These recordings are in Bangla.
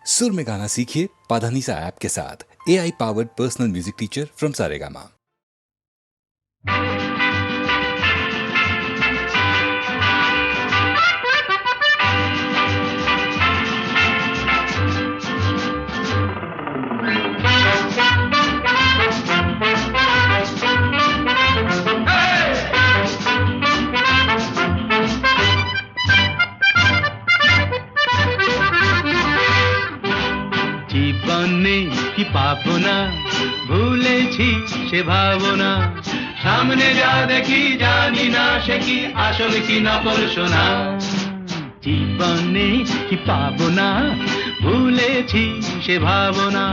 सुर में गाना सीखिए पाधानीसा ऐप के साथ। AI powered personal music teacher from Saregama. জীবনে কি পাবো না, ভুলেছি সে ভাবনা। সামনে যা দেখি জানি না সে কি আসল কি নকল সোনা। জীবনে কি পাবো না, ভুলেছি সে ভাবনা।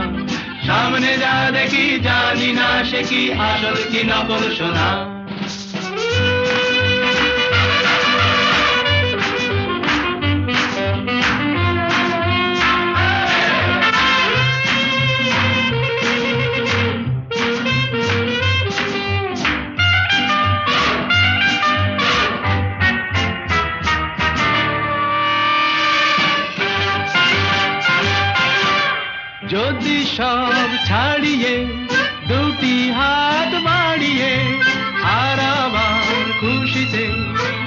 সামনে যা দেখি জানি না সে কি আসল কি নকল সোনা। যদি সব ছাড়িয়ে দুটি হাত বাড়িয়ে আর আবার খুশিতে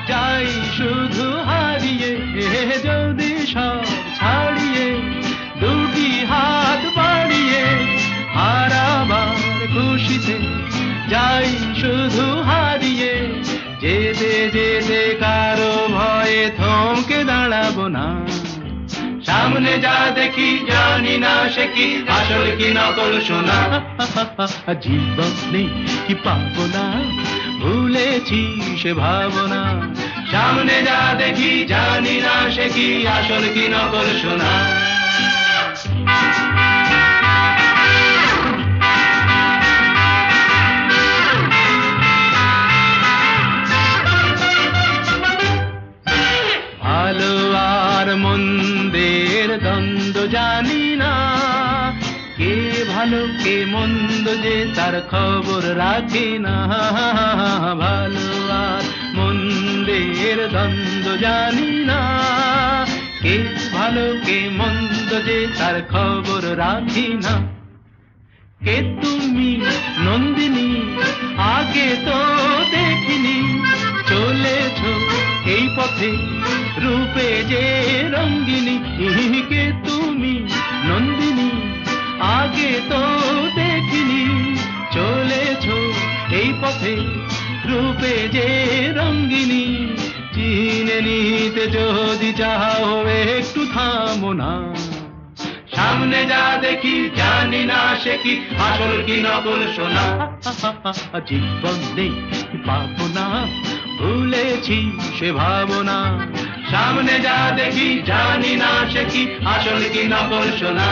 যাই শুধু হারিয়ে। যদি সব ছাড়িয়ে দুটি হাত বাড়িয়ে আর আবার খুশিতে যাই শুধু হারিয়ে। যেতে যেতে কারো ভয়ে থমকে দাঁড়াবো না। সামনে যা দেখি জানি না সে কি আসল কি নকল সোনা। জীবনে কি পাবো না, ভুলেছি সে ভাবনা। সামনে যা দেখি জানি না সে কি আসল কি নকল সোনা। ভালো আর মন্দের দ্বন্দ্ব জানি না, কে ভালো কে মন্দ যে তার খবর রাখে না। ভালো আর মন্দের দ্বন্দ্ব জানি না, কে ভালো কে মন্দ যে তার খবর রাখি না। কে তুমি নন্দিনী আগে তো দেখিনি, চলেছো এই পথে রূপে যে রঙ্গিনী। কে তুমি নন্দিনী আগে তো দেখিনি, চলেছো এই পথে রূপে যে রঙ্গিনী। চিনে নিতে যদি চাও একটু থামো না। সামনে যা দেখি জানি না সে কি আসল কি নকল সোনা। জীবনে কি পাবো না, ভুলেছি সে ভাবনা। সামনে যা দেখি জানি না সে কি আসল কি নকল সোনা।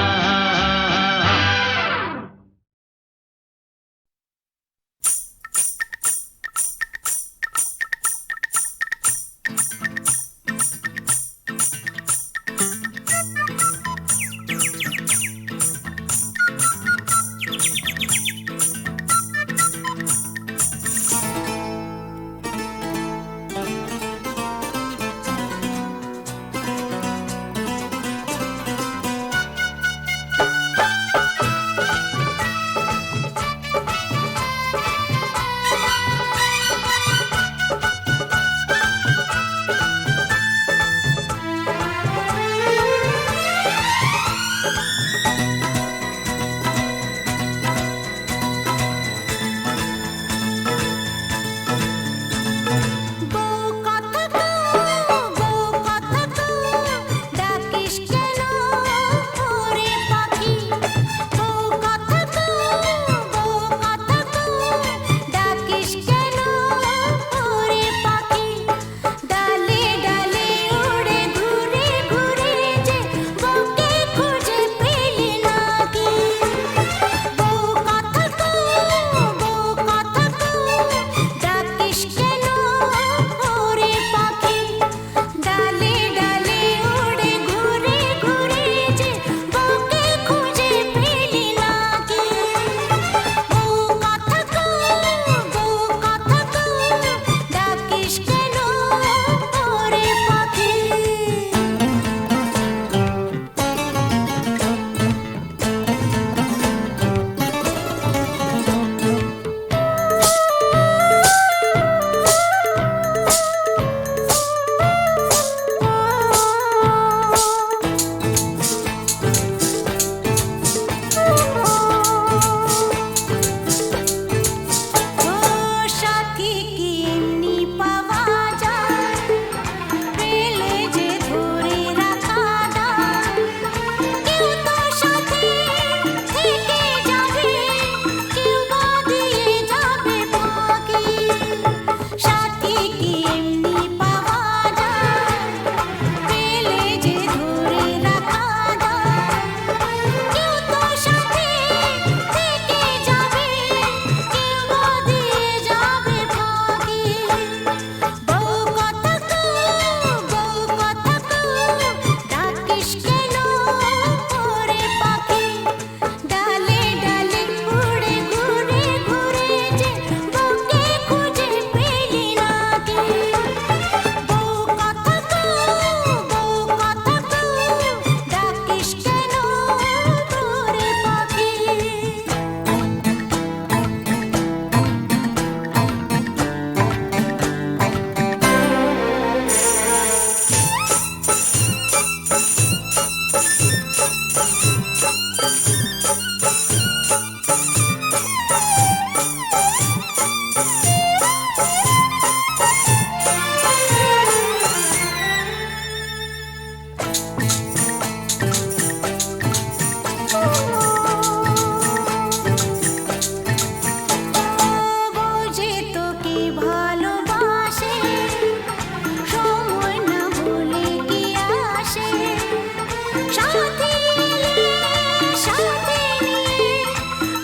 সাথে নিয়ে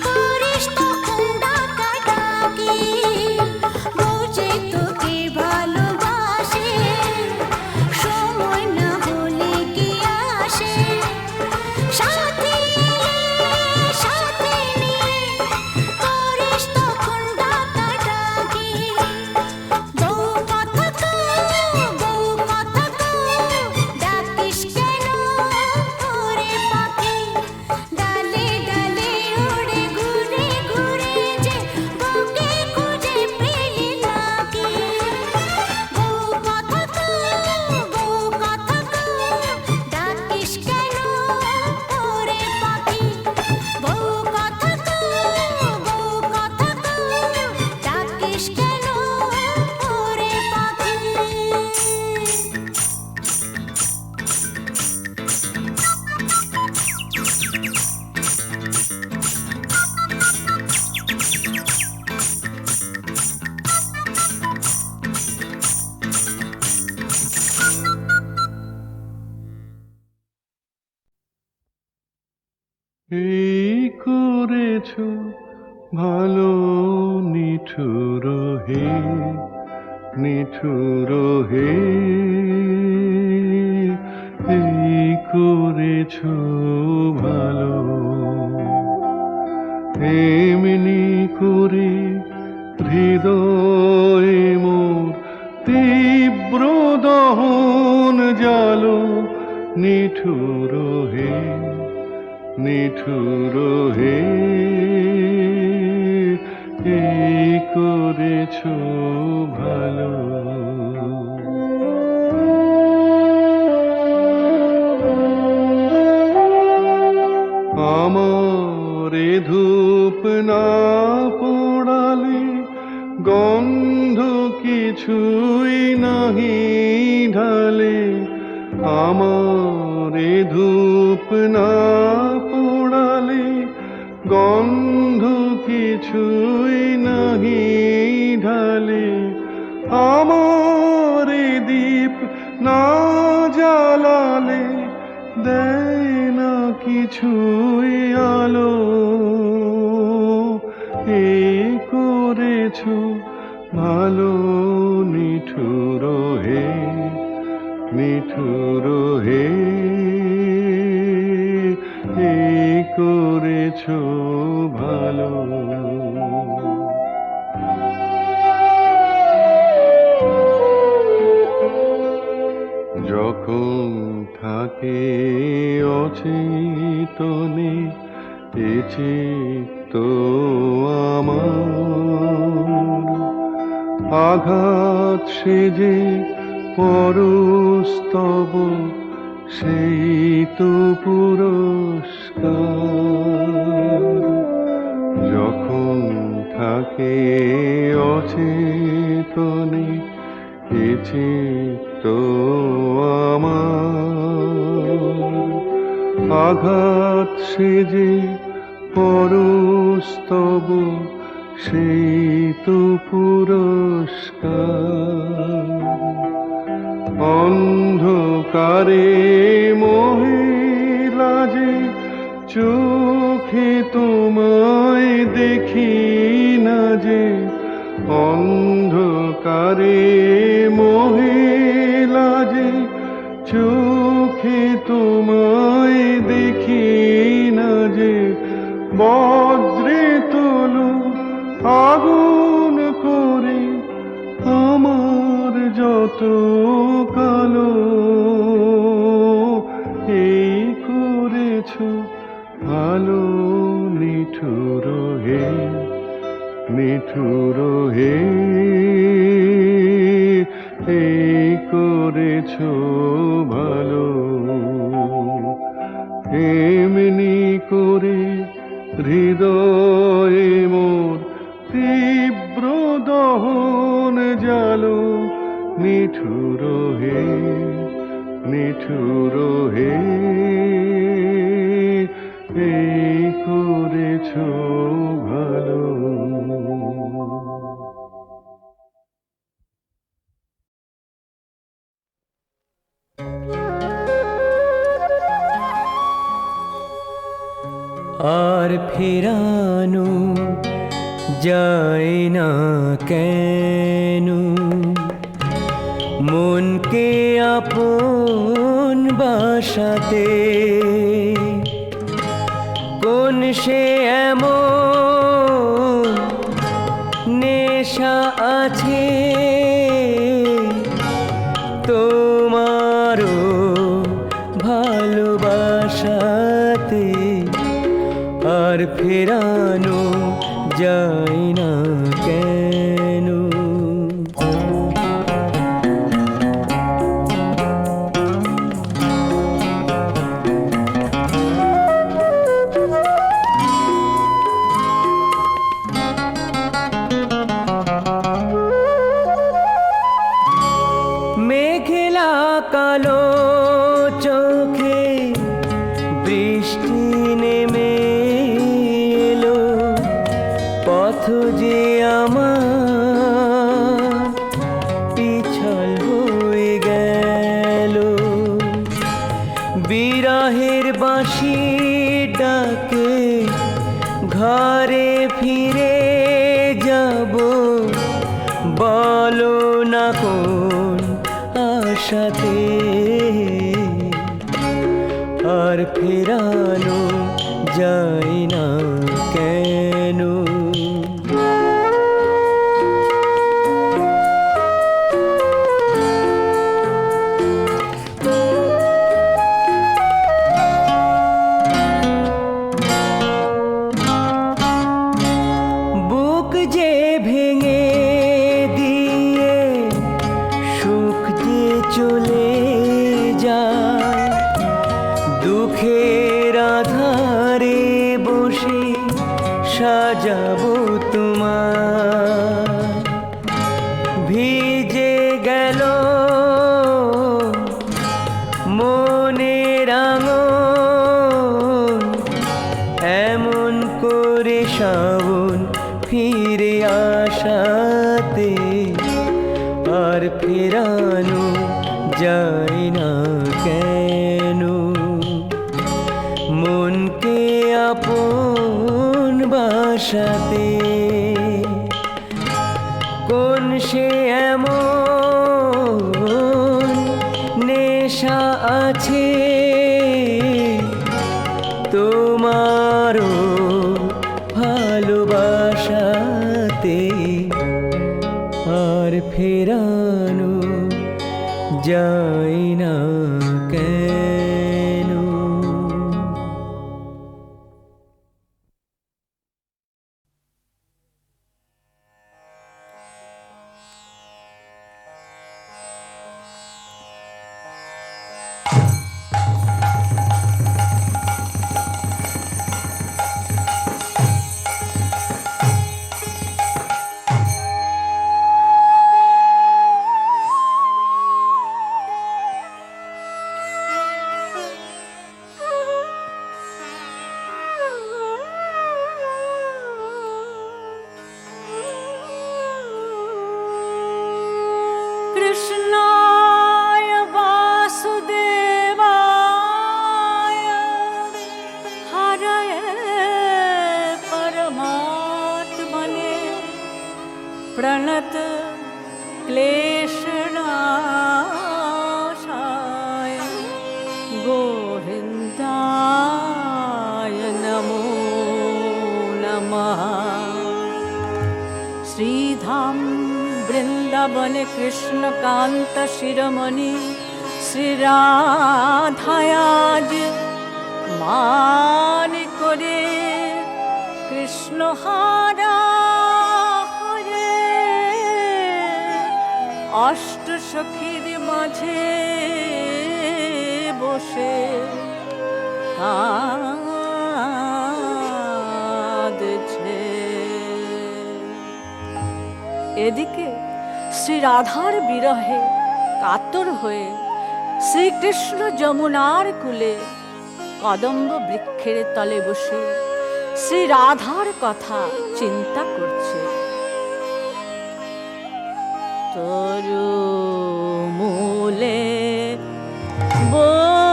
করিস তখন ডাকাডাকি। বউ যে তোকে ভালোবাসে, সময় না হলে কি আসে। সাথে নিয়ে করিস তখন ডাকাডাকি। বউ কথা ডাকিস কেন ওরে পাখি। ডালে ডালে ওড়ে ঘুরে ঘুরে যে বউকে খুঁজে পেলি নাকি। বউ কথা ডাকিস কেন ওরে পাখি। বউ কথা ডাকিস কেন ওরে পাখি। এই করেছো ভালো নিঠুর হে, নিঠুর হে। এই করেছো ভালো, এমনি করে হৃদয়ে মোর তীব্র দহন জালো। নিঠুর হে, নিঠুর হে। এই করেছো ভালো। আমারে ধূপ না পোড়ালে গন্ধ কিছুই নাহি ঢালে। আমারে ধূপ না পোড়ালে গন্ধ কিছুই নাহি ঢালে। আমারে দীপ না জ্বালালে দেয় না কিছুই আলো। এই করেছো ভালো নিঠুর হে, নিঠুর হে। এই করেছো ভালো। যখন থাকে অচেতনে এ চিত্ত আমার, আঘাত সেজে পরস্তব সেই তো পুরস্কার। যখন থাকে অচেতনে এ চিত্ত আমার, আঘাত সেজে পরস্তব সেই তো পুরস্কার। অন্ধকারে মহিলা যে চোখে তোমায় দেখি না যে। অন্ধকারে মহিলা যে চোখে তোমায় দেখি না যে। বজ্রে তোলো আগুন করে আমার যত কালো। এই করেছো ভালো নিঠুর হে, নিঠুর হে। এই করেছো ভালো, এমনি করে হৃদয়ে মোর তীব্র দহন জালো। নিঠুর হে, নিঠুর হে। এই করেছো ভালো। আর ফেরানো যায় না কেন মনকে আপন বাসাতে কোন সে এমন নেশা আছে তোমারও ভালোবাসাতে আর ফেরানো যায় না কেন মেঘলা কালো চোখে বৃষ্টি নেমে এলো পথ যে আমার পিছল হয়ে গেল বিরহের বাঁশি ডাকে ঘরে ফিরে যাব বলো না কোন আশাতে আর ফেরানো যায় না কেন বুক যে ভেঙে দিয়ে সুখ যে চলে যায় দুঃখের আধারে বসে সাজাবো তোমার ভিজে গেল মনের আঙন এমন করে শ্রাবণ ফিরে আসাতে আর ফেরানো যায় না কেন মনকে আপন বাসাতে কোন সে এমন নেশা আছে তোমারও ভালোবাসাতে আর ফেরানো যায় না কেন कृष्णाय वासुदेवाय हरये परमात्मने प्रणत क्लेशनाशाय गोविन्दाय नमो नमः श्रीधाम বৃন্দাবন কৃষ্ণকান্ত শিরোমণি শ্রীরাধায়াজ মান করে কৃষ্ণ হারা হরে অষ্ট সখীর মাঝে বসে কাঁদছে এদিকে শ্রী রাধার বিরহে কাতর হয়ে শ্রীকৃষ্ণ যমুনার কূলে কদম্ব বৃক্ষের তলে বসে শ্রী রাধার কথা চিন্তা করছে তরু মূলে বসি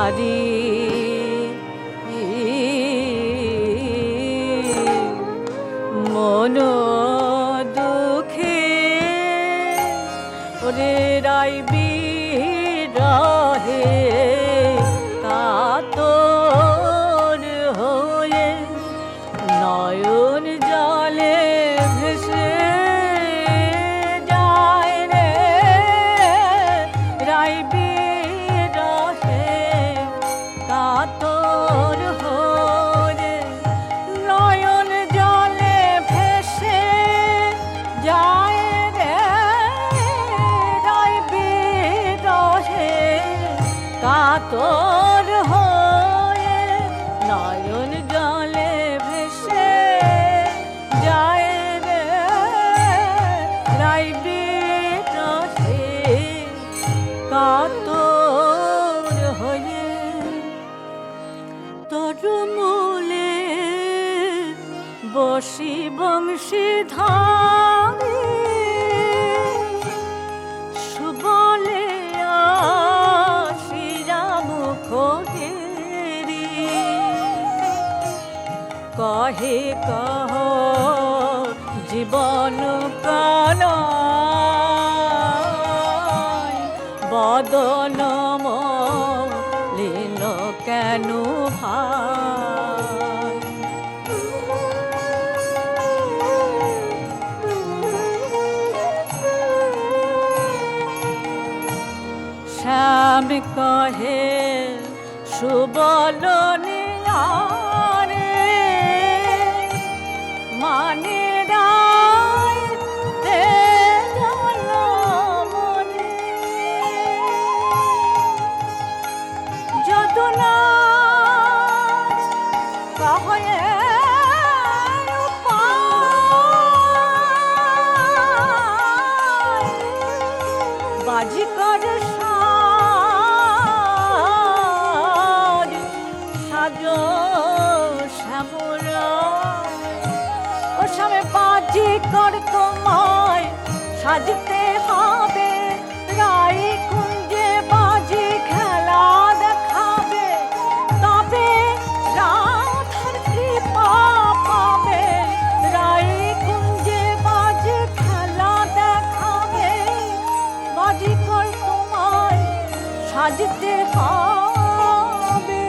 নারী মন দুঃখে ওরে রাইবি রহে কাতর হয়ে নয়ন জলে ভেসে যায় রে রাইবি রহে কাতর হয়ে নয়ন জলে ভেসে যায় রে রাইবি রহে কাতর হয়ে নয়ন জলে ভেসে যায় রে রাইবি রহে কাতর হয়ে তরু মূলে বসি বংশী ধারে সুবলে শ্রীরাম খোগেরি কহে কহ জীবন কাল বদন মলিন কেন ভাই শ্যাম কহে সুবল নীলারে মানে রায় তে জনমনে যদুনা কহে বাজি করে সাজ শ্যামরা ও সামনে বাজি কর তোমায় সাজতে হবে রাই কুঞ্জে বাজি খেলা দেখাবে তবে রাধার কৃপা পাবে রাই কুঞ্জে বাজি খেলা দেখাবে বাজি কর তোমায় সাজতে হবে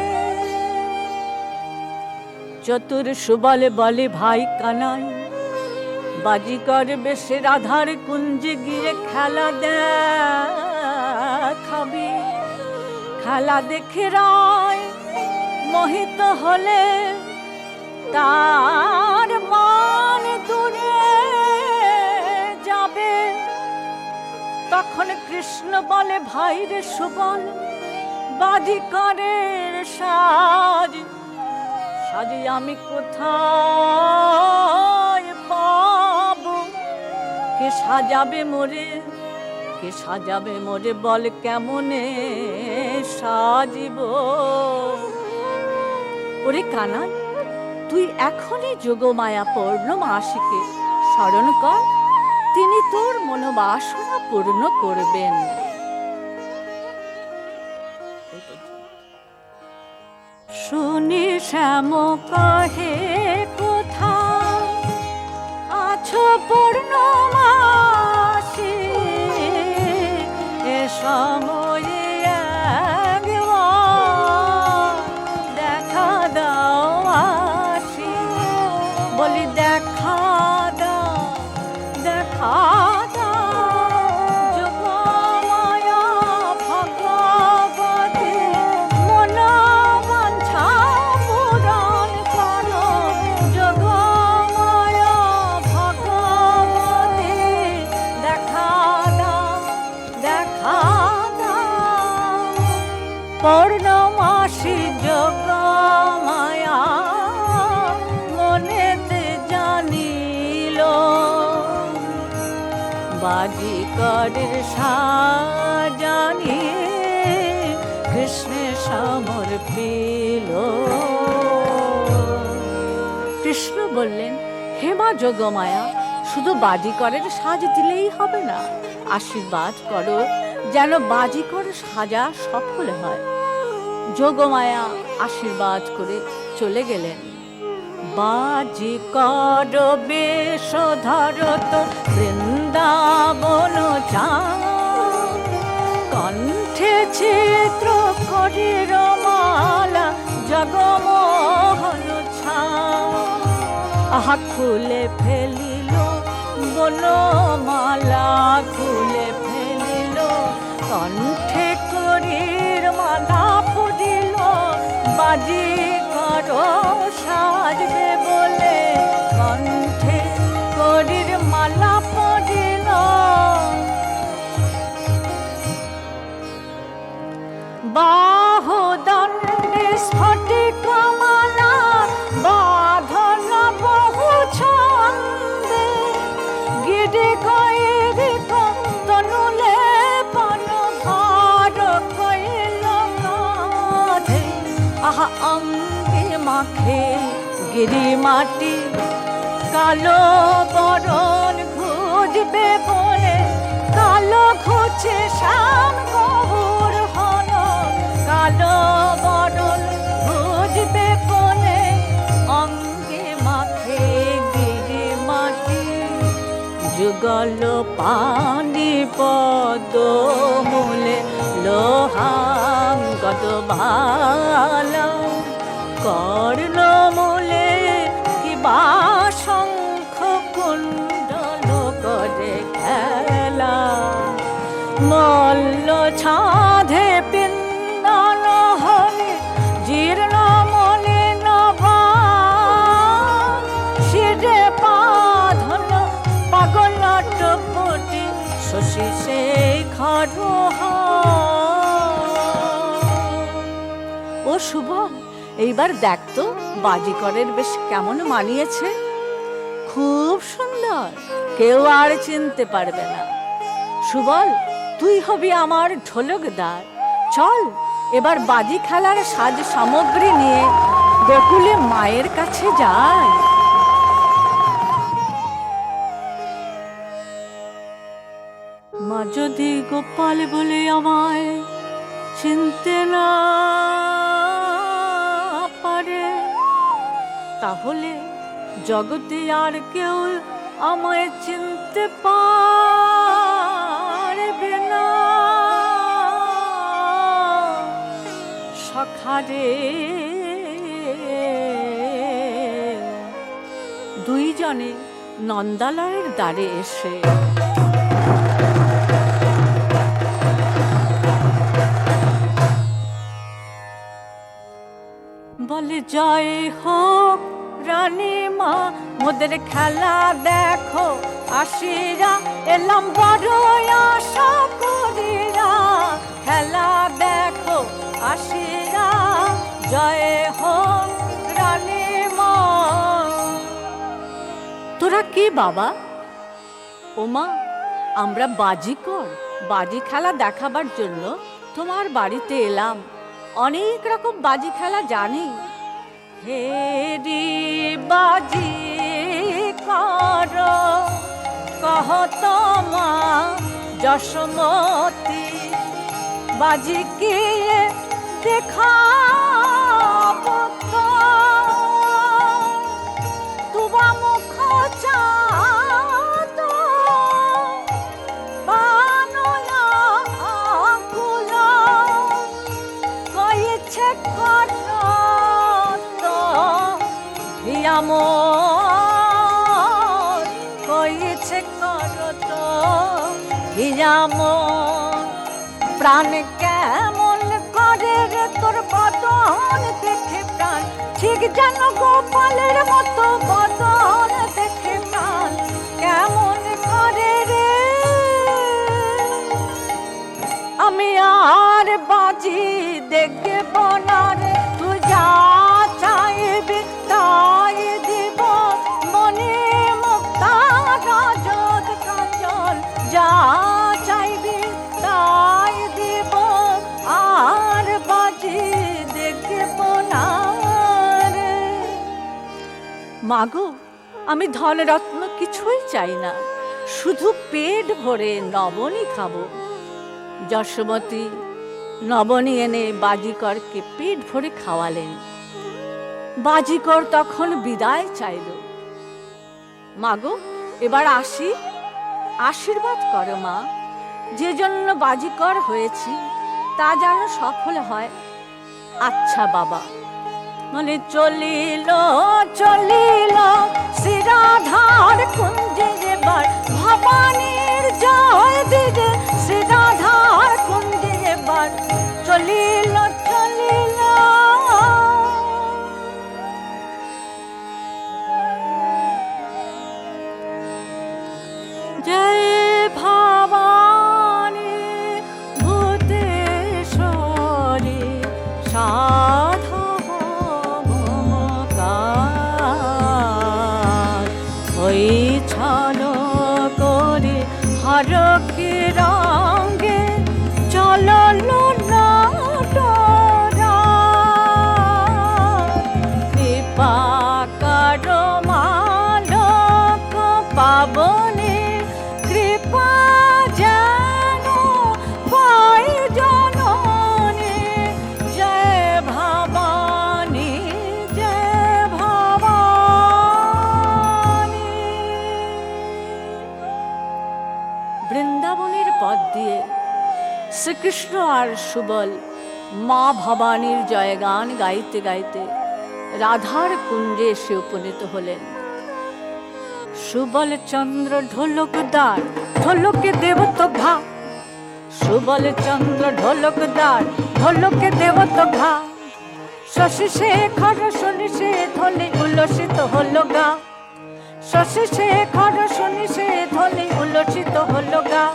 চতুর সুবল বলে ভাই কানাই বাজিকর বেশে রাধার কুঞ্জে গিয়ে খেলা দেখাবি খেলা দেখে রায় মোহিত হলে তার মান দূরে যাবে তখন কৃষ্ণ বলে ভাই রে সুবল বাজিকরের সাজ সাজি আমি কোথায় পাব কে সাজাবে মোরে বল কেমনে সাজিব ওরে কানাই তুই এখনই যোগমায়া পূর্ণমাসীকে স্মরণ কর তিনি তোর মনোবাসনা পূর্ণ করবেন শুনি শ্যাম কহে কোথায় আছো পূর্ণমাসী এ সময়ে একবার দেখা দাও আসি বলি দেখা দাও যোগমায়া ভগবতী মন বাঞ্ছা পূরণ করো যোগমায়া ভগবতী দেখা দাও পূর্ণমাসী যোগমায়া মনেতে জানিল বাজিকরের সাজানি কৃষ্ণের সমর্পিল কৃষ্ণ বললেন হে মা যোগমায়া শুধু বাজিকরের সাজ দিলেই হবে না আশীর্বাদ করো যেন বাজিকর সাজা সফল হয় যোগমায়া আশীর্বাদ করে চলে গেলেন। বাজি কর বেশ ধরত বৃন্দাবন চা, কণ্ঠে চিত্র করির মালা জগমোহন ছা। আহা খুলে ফেলিল বনমালা, খুলে ফেলিল কণ্ঠে করির মালা পড়িল। বাজি করো সাজবে বলে কণ্ঠে করির মালা পড়িল। বাহুদণ্ডে স্ফটিক মালা বাঁধন বহু ছন্দে, গিরি কৈরিক তনুলে পান ভার কইল কাঁধে। আহা অঙ্গে মাখে গিরি মাটি, কালো বরণ খুঁজবে বলে কালো খুঁজে শ্যাম গৌর হল। কালো বরণ খুঁজবে বলে অঙ্গে মাখে গিরি মাটি। যুগল পানি পদ মূলে লোহাঙ্গদ ভালা, কর্ণ মূলে কিবা শঙ্খ কুণ্ডল করে খেলা। মল্ল ছাঁধে পিন্দন হলে জীর্ণ মনে নভা, শিরে বাঁধন পাগল টপটি শশী শেখর। ও শুভম, এইবার দেখ তো বাজিকরের বেশ কেমন মানিয়েছে। খুব সুন্দর, কেউ আর চিনতে পারবে না। সুবল, তুই হবি আমার ঢোলকদার। চল এবার বাজি খেলার সাজ সামগ্রী নিয়ে গোকুলে মায়ের কাছে যাই। মা যদি গোপাল বলে আমায় চিনতে না পারে, তাহলে জগতে আর কেউ আমায় চিনতে পারবে না। সখারে দুইজনে নন্দালয়ের দ্বারে এসে বলে, জয় হোক রানী মা, মোদের খেলা দেখো আসিরা, এলাম বড় আশা করিরা। খেলা দেখো আসিরা, জয় হোক রানী মা। তোরা কি বাবা? ওমা, আমরা বাজিকর, বাজি খেলা দেখাবার জন্য তোমার বাড়িতে এলাম। অনেক রকম বাজি খেলা জানি। হেরি বাজি কর কহত মা যশোমতী, বাজি কে দেখা তুবা মুখ চাঁদ বানলা আকুল কইছে কত হিয়ামর, কইছে কত হিয়ামর। প্রাণ কেমন করে রে তোর বদন দেখে প্রাণ, ঠিক যেন গোপালের মতো বদন দেখে প্রাণ। কেমন করে রে, আমি আর বাজি দেখব না রে। তুই যা চাইবি তাই দিব, মনে মুক্তা রাজত কাজল। যা চাইবি তাই দিব, আর বাজি দেখব না রে। মাগো, আমি ধনরত্ন কিছুই চাই না, শুধু পেট ভরে নবনী খাবো। যশোমতী নবনী এনে বাজিকরকে পেট ভরে খাওয়ালেন। বাজিকর তখন বিদায় চাইল। মাগো, এবার আসি, আশীর্বাদ করো মা, যে জন্য বাজিকর হয়েছি তা যেন সফল হয়। আচ্ছা বাবা। মানে চলিল চলিল শ্রীরাধার কুঞ্জে, এবার ভবানীর জয় দিলে শ্রীরাধার কুঞ্জে, এবার চলিল চলিল। জয় ভবানী ভূতেশ্বরী সাধব মমকার, ওই ছল করে হরকে রঙ্গে চলল নাটরা, কৃপা করো মালক পাবনে, কৃপা যেন পাই জননে। জয় ভবানী জয় ভবানী। বৃন্দাবনের পথ দিয়ে শ্রীকৃষ্ণ আর সুবল মা ভবানীর জয়গান গাইতে গাইতে রাধার কুঞ্জে এসে উপনীত হলেন। সুবল চন্দ্র ঢোলকদার, ঢোলকে দেব তো ঘা। সুবল চন্দ্র ঢোলকদার, ঢোলকে দেব তো ঘা। শশী শেখর শুনি সে ধ্বনি উল্লসিত হলো গা। শশী শেখর শুনি সে ধ্বনি উল্লসিত হলো গা।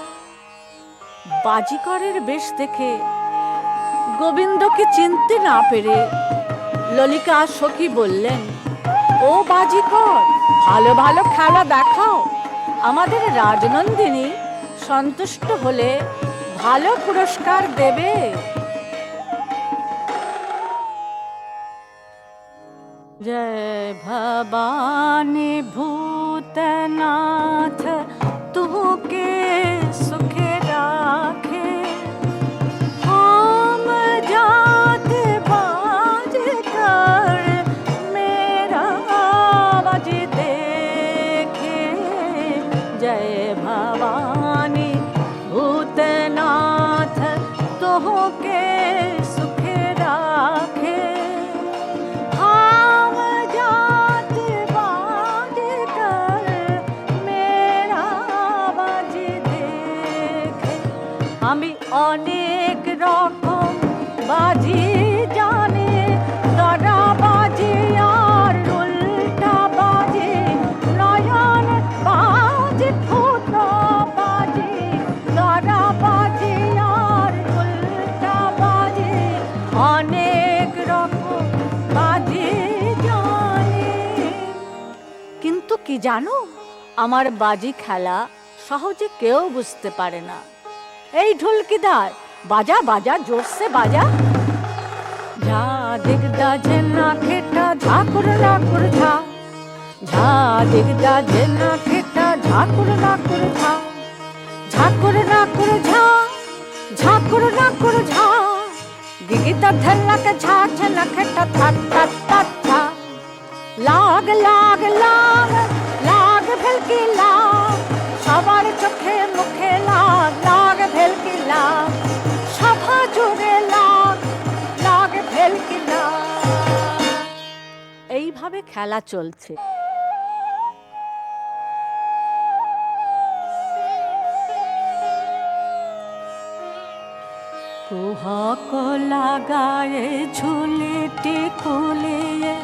বাজিকরের বেশ দেখে গোবিন্দকে চিনতে না পেরে ললিকা সখী বললেন, ও বাজিকর, ভালো ভালো খেলা দেখাও, আমাদের রাজনন্দিনী সন্তুষ্ট হলে ভালো পুরস্কার দেবে। জয় ভবানী ভূতনাথ তুকে সুখে রাখে, हम जात बाज कर मेरा बाज देखे। जय भवानी भूतनाथ तोहके सुखे राखे, हम जात बाज कर मेरा बाज देखे। আমি অনেক রকম বাজি জানি, দরা বাজি আর উল্টা বাজি, নয়ন বাজি ফুটো বাজি, দরা বাজি আর উল্টা বাজি, অনেক রকম বাজি জানি। কিন্তু কি জানো, আমার বাজি খেলা সহজে কেউ বুঝতে পারে না। এই ঢুলকিদার, বাজা বাজা, জোরসে বাজা। ঝা দিগদা ঝেনা খেটা ঝাকুর লাকুর ঝা, ঝা দিগদা ঝেনা খেটা ঝাকুর লাকুর ঝা, ঝাকুর লাকুর ঝা, ঝাকুর লাকুর ঝা। দিগদা ঝেনা কে ঝা ঝেনা খেটা থাক থাক থাক ঝা। লাগ লাগ লাগ লাগ ভেলকি লাগ, সবার চোখে মুখে লাগ লাগ ভেলকি লাগ, সভা জুড়ে লাগ লাগ ভেলকি লাগ। এইভাবে খেলা চলছে। কুহক লাগায়ে ঝুলিটি খুলিয়ে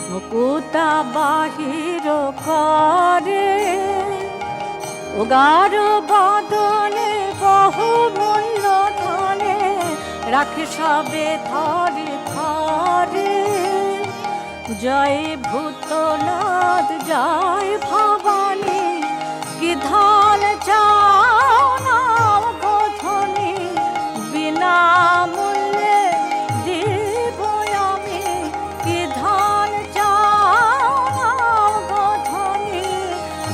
মুকুতা বাহির করে, উগার বদনে বহু মূল্য ধনে রাখে সবে ধরে ধরে। জয় ভূতনাথ জয় ভবানী, কি ধন চাও নাও গোধনী, বিনা মূল্যে দিব আমি, কি ধন চাও নাও গোধনী।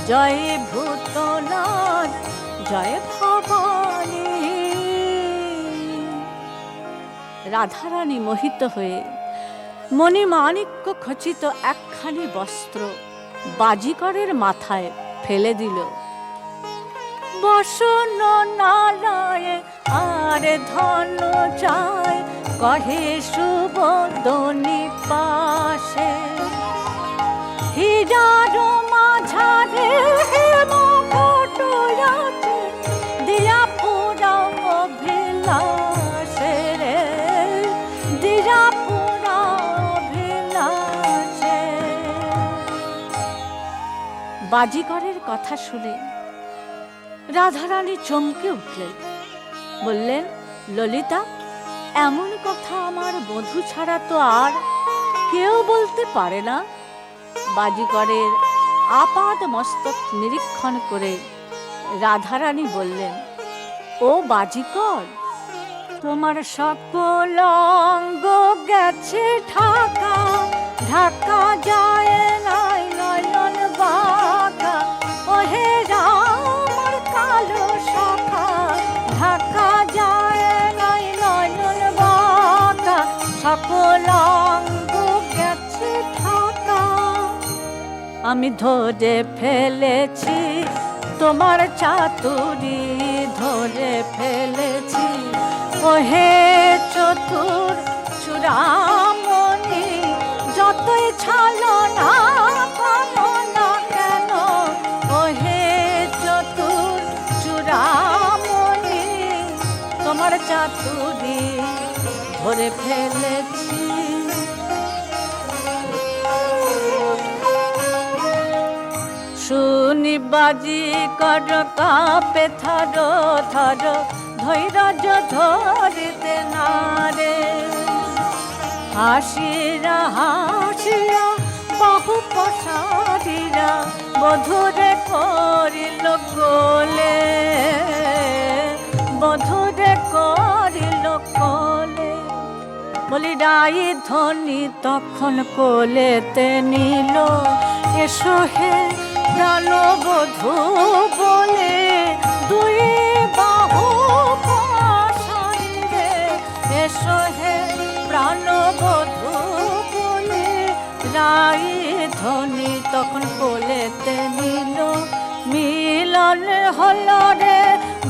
জয় ভূতনাথ জয় ভবানী। রাধারানী মোহিত হয়ে মণিমাণিক্য খচিত একখানি বস্ত্র বাজিকরের মাথায় ফেলে দিল। বসন নালায় আর ধন চায়, কহে সুবদনী পাশে। হীরার মাঝারে মুকুট আছে, দিয়া পুরাও অভিলাষে রে, দিয়া পুরাও অভিলাষে। বাজিকরের কথা শুনে রাধারানী চমকে উঠলেন, বললেন, ললিতা, এমন কথা আমার বধূ ছাড়া তো আর কেউ বলতে পারে না। বাজিকরের আপাদ মস্তক নিরীক্ষণ করে রাধারানী বললেন, ও বাজিকর, তোমার সকল অঙ্গ গেছে ঢাকা, ঢাকা যায় নাই নয়ন বাঁকা। ওহে রাম কালো শাখা, ঢাকা যায় নাই নয়ন বাঁকা, সকল অঙ্গ গেছে ঢাকা। আমি ধরে ফেলেছি তোমার চাতুরি, ধরে ফেলেছি ওহে চতুর চূড়ামণি। যতই ছালো না করো না কেন, ওহে চতুর চূড়ামণি, তোমার চাতুরি ধরে ফেলেছি। শুনি বাজিকর কাপে থর থর, ধৈর্য ধরিতে না রে। হাসিরা হাসিয়া বহু প্রসারিরা, বধূরে করিল কোলে, বধূরে করিল কোলে। বলি রাই ধ্বনি তখন কোলেতে নিল, এসো হে প্রাণবধূ বলে, দুই বাহু পাশাইরে। এসো হে প্রাণবধূ বলে, রাই ধ্বনি তখন কোলেতে নিল। মিলন হল রে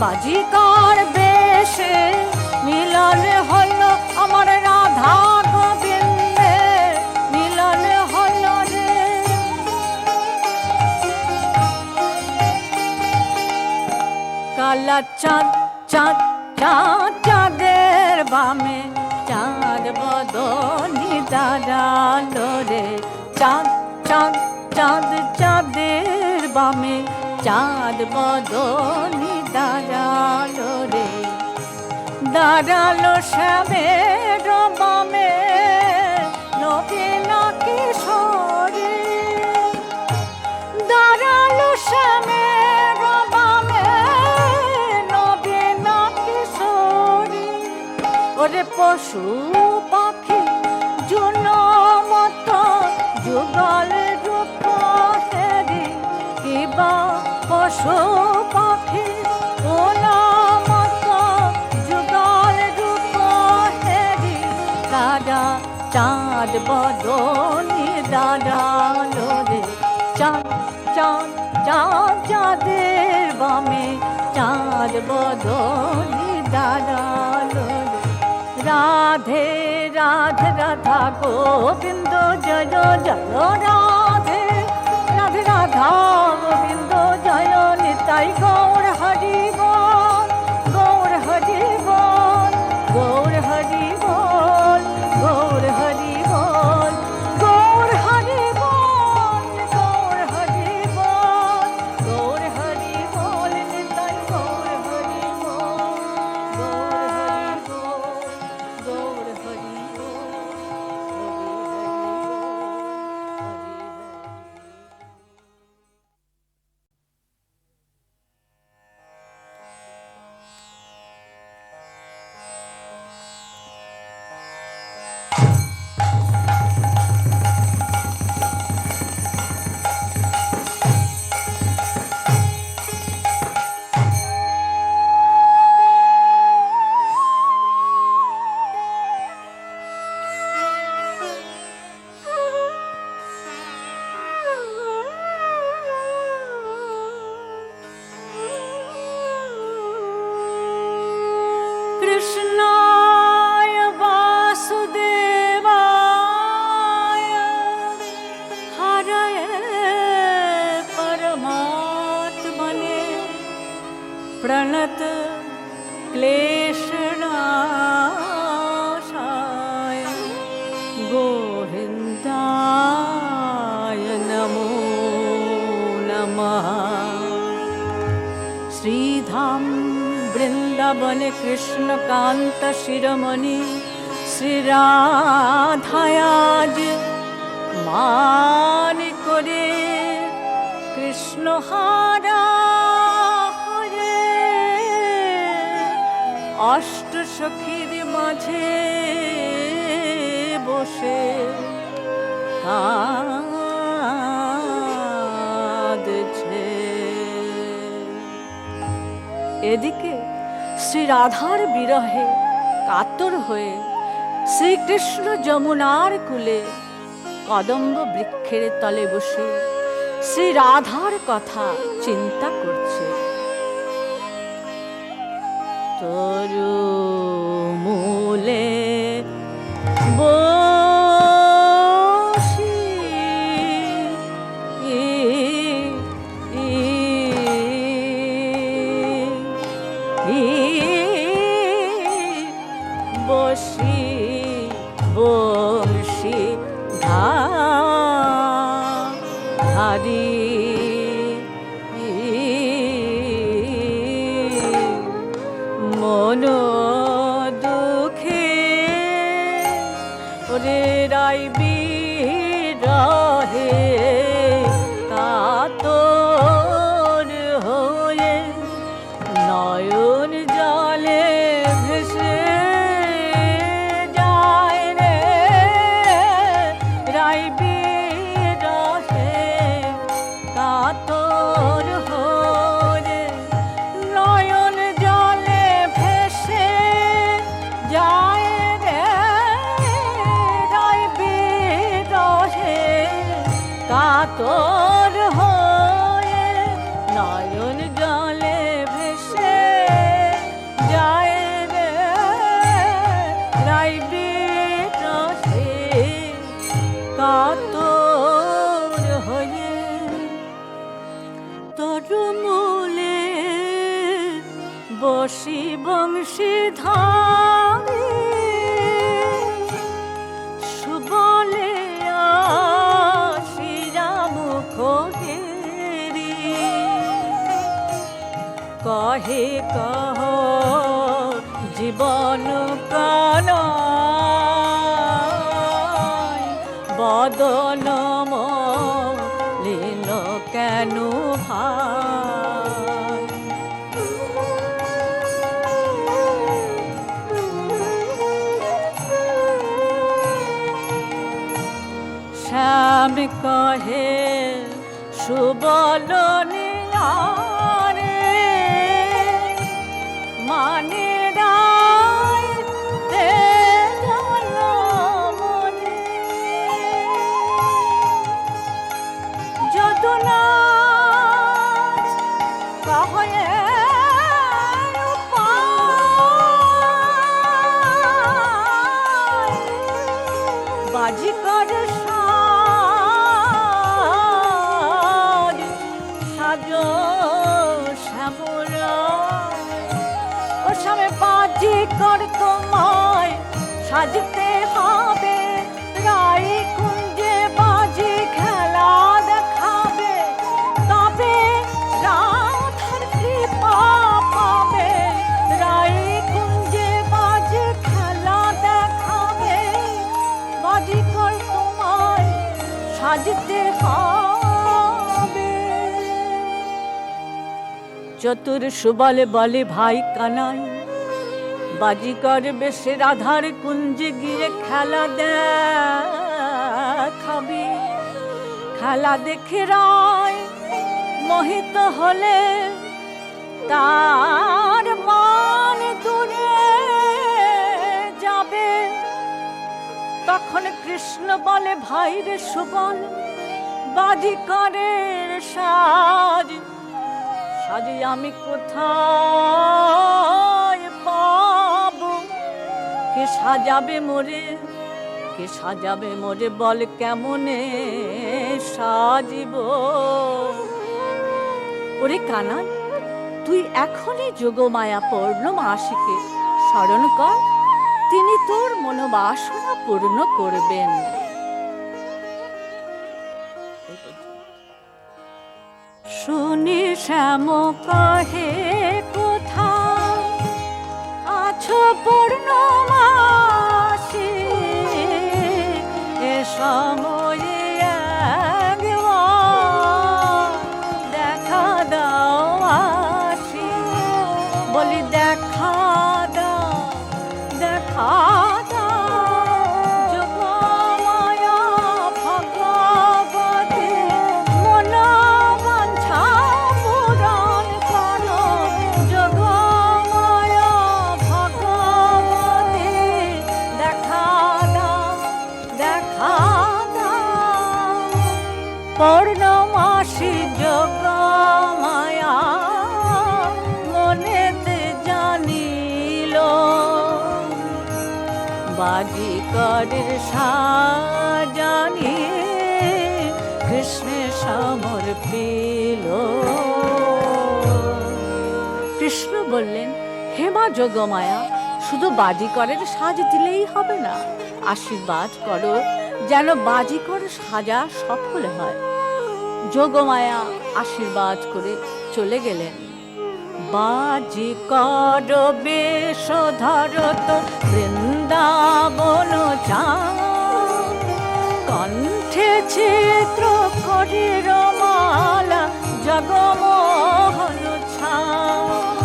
বাজিকর বেশে, মিলন হল আমার রাধা গোবিন্দে, মিলন হল রে। কালা চাঁদ চাঁদ চাঁদ চাঁদের বামে, চাঁদ বদনি দাঁড়ালো রে। চাঁদ চাঁদ চাঁদ চাঁদের বামে, চাঁদ বদনি দাঁড়ালো রে। দাঁড়ালো শ্যামের বামে নবীন কিশোরী, দাঁড়ালো শ্যামের বামে নবীন কিশোরী। ওরে পশু পাখি জুন মতো যুগল রূপ হেরি, কিবা পশু পাখি ওনা মতো যুগল রূপ হেরি। দাদা চাঁদ বদনি দাঁড়ালো রে, চাঁদ চাঁদ চাঁদ চাঁদের বামে, চাঁদ বদনি দাঁড়ালো রে। রাধে রাধে রাধা গোবিন্দ জয় জয় রাধে, রাধে রাধা গোবিন্দ জয় নিতাই গৌর হরি বল, গৌর হরি বল, গৌর হরি বল, গৌর হরি বল, গৌর হরি বল, গৌর হরি বল, গৌর হরি বল, নিতাই গৌর হরি বল, গৌর হরি বল, গৌর হরি বল, হরি হরি বল। শ্রীধাম বৃন্দাবনে কৃষ্ণকান্ত শিরোমণি শ্রীরাধায়াজ মান করে কৃষ্ণহারা হরে অষ্ট সখীর মাঝে বসে কাঁদছে। এদিকে শ্রী রাধার বিরহে কাতর হয়ে শ্রীকৃষ্ণ যমুনার কূলে কদম্ব বৃক্ষের তলে বসে শ্রী রাধার কথা চিন্তা করছে। তরু মূলে বসি বসি বংশী ধারি মন দুঃখে ওরে রাইবি রহে কাতর হয়ে নয়ন জলে ভেসে যায় রে রাইবি রহে কাতর হয়ে নয়ন জলে ভেসে যায় রে রাইবি রহে কাতর হয়ে নয়ন জলে ভেসে যায় রে রাইবি রহে কাতর হয়ে তরুমূলে বসি বংশী ধারে সুবলে শ্রীরাম খোগেরি কহে কহ জীবন কাল বদন মলিন কেন ভাই শ্যাম কহে সুবল নীলারে মানে রায় তে জনমনে যদুনা কহে বাজি করে সাজ শ্যামরা ও সামনে বাজি কর তোমায় সাজতে হবে রাই কুঞ্জে বাজি খেলা দেখাবে তবে রাধার কৃপা পাবে রাই কুঞ্জে বাজি খেলা দেখাবে বাজি কর তোমায় সাজতে হবে। চতুর সুবল বলে ভাই কানাই বাজিকর বেশে রাধার কুঞ্জে গিয়ে খেলা দেখাবি খেলা দেখে রায় মোহিত হলে তার মান দূরে যাবে। তখন কৃষ্ণ বলে ভাই রে সুবল বাজিকরের সাজ সাজি আমি কোথায় পাবো কে সাজাবে মোরে কে সাজাবে মোরে বল কেমনে সাজিব। ওরে কানাই তুই এখনই যোগমায়া পূর্ণ মাসিকে স্মরণ কর তিনি তোর মনোবাসনা পূর্ণ করবেন। শুনি শ্যাম কহে কোথা আছো পূর্ণমাসী, এ সময়ে একবার দেখা দাও আসি। বলি দেখা দাও, দেখা পূর্ণমাসী যোগ মায়া মনেতে জানিল, বাজিকরের সাজানি কৃষ্ণে সমর্পিল। কৃষ্ণ বললেন, হেমা যোগমায়া, শুধু বাজিকরের সাজ দিলেই হবে না, আশীর্বাদ করো যেন বাজিকর সাজা সফল হয়। যোগমায়া আশীর্বাদ করে চলে গেলেন। বাজিকর বেশ ধরত বৃন্দাবন চাঁদ, কণ্ঠে চিত্র করির মালা জগমোহন ছাঁদ।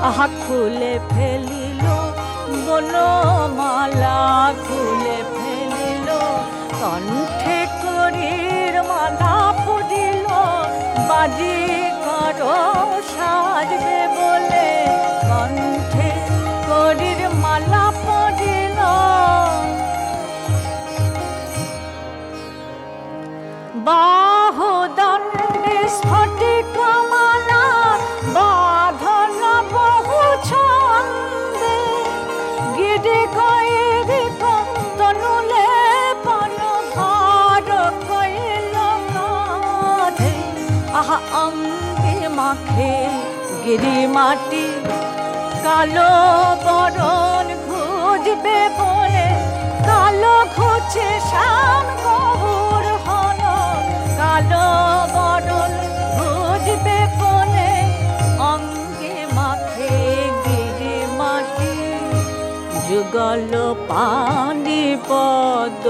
আহা খুলে ফেলিল বনমালা, খুলে ফেলিল কণ্ঠে করির মালা পড়িল। বাজিকর সাজবে বলে কণ্ঠে করির মালা পড়িল। বাহুদণ্ডে স্ফটিক মালা বাঁধন বহু ছন্দে, গিরি কইরিক তনুলে পন ভার কইল কাঁধে। আহা অঙ্গে মাখে গিরি মাটি, কালো বরণ খুঁজবে বলে কালো খুঁজে শ্যাম গৌর হল। কালো বরণ খুঁজবে বলে অঙ্গে মাখে গিরি মাটি, যুগল পানি পদ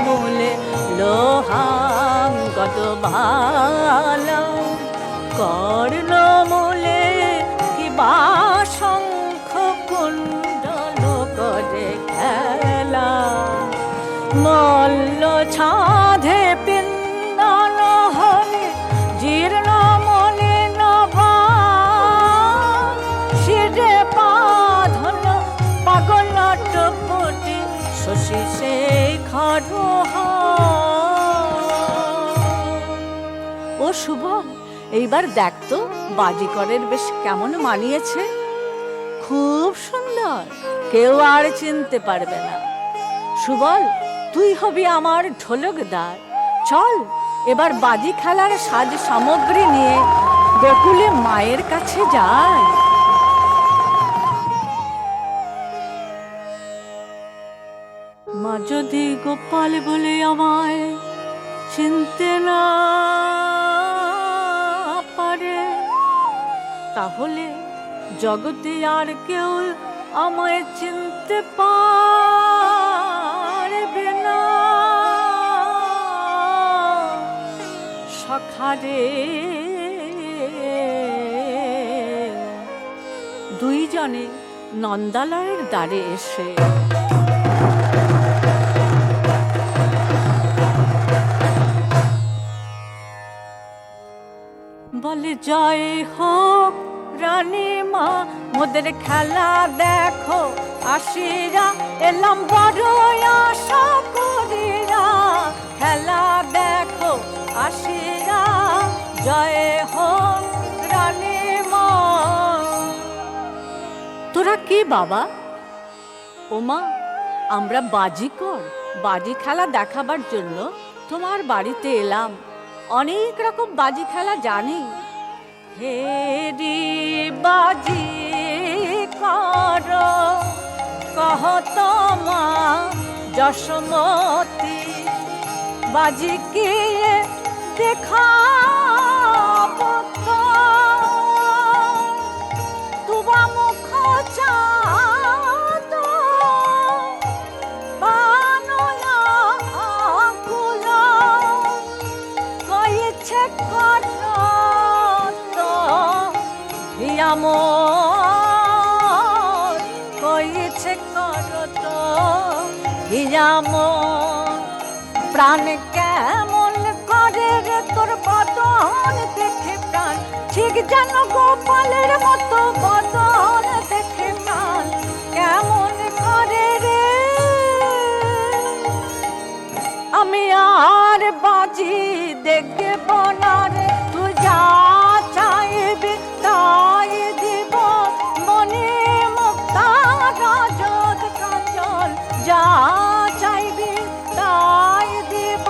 মূলে লোহাঙ্গদ ভালা। কর্ণ মূলে কিবা শঙ্খ কুণ্ডল করে খেলা, মল্ল ছাঁধে পিন্দন হলে জীর্ণ মনে নভা। শিরে বাঁধন পাগল টপটি শশী শেখর। ও শুভম, এইবার দেখ তো বাজিকরের বেশ কেমন মানিয়েছে। খুব সুন্দর, কেউ আর চিনতে পারবে না। সুবল, তুই হবি আমার ঢোলকদার। চল এবার বাজি খেলার সাজ সামগ্রী নিয়ে গোকুলে মায়ের কাছে যাই। মা যদি গোপাল বলে আমায় চিনতে না পারে, তাহলে জগতে আর কেউ আমায় চিনতে পারবে না। সখারে দুইজনে নন্দালয়ের দ্বারে এসে বলে, জয় হোক রানী মা, মোদের খেলা দেখো আশিরা, এলাম বড় আশা করিরা। খেলা দেখো আশিরা, জয় হোক রানী মা। তোরা কি বাবা? ওমা, আমরা বাজিকর, বাজি খেলা দেখাবার জন্য তোমার বাড়িতে এলাম। অনেক রকম বাজি খেলা জানি। হেরি বাজি কর কহত মা যশোমতী, বাজি কে দেখা হিয়ামন প্রাণ কেমন করে রে তোর বদন দেখে প্রাণ, ঠিক যেন গোপালের মতো বদন দেখে প্রাণ কেমন করে রে। আমি আর বাজি দেখব না রে, তুই যা চাইবি তাই দিব, মনে মুক্তা রাজত কাঞ্চল যা চাইবি তাই দিব,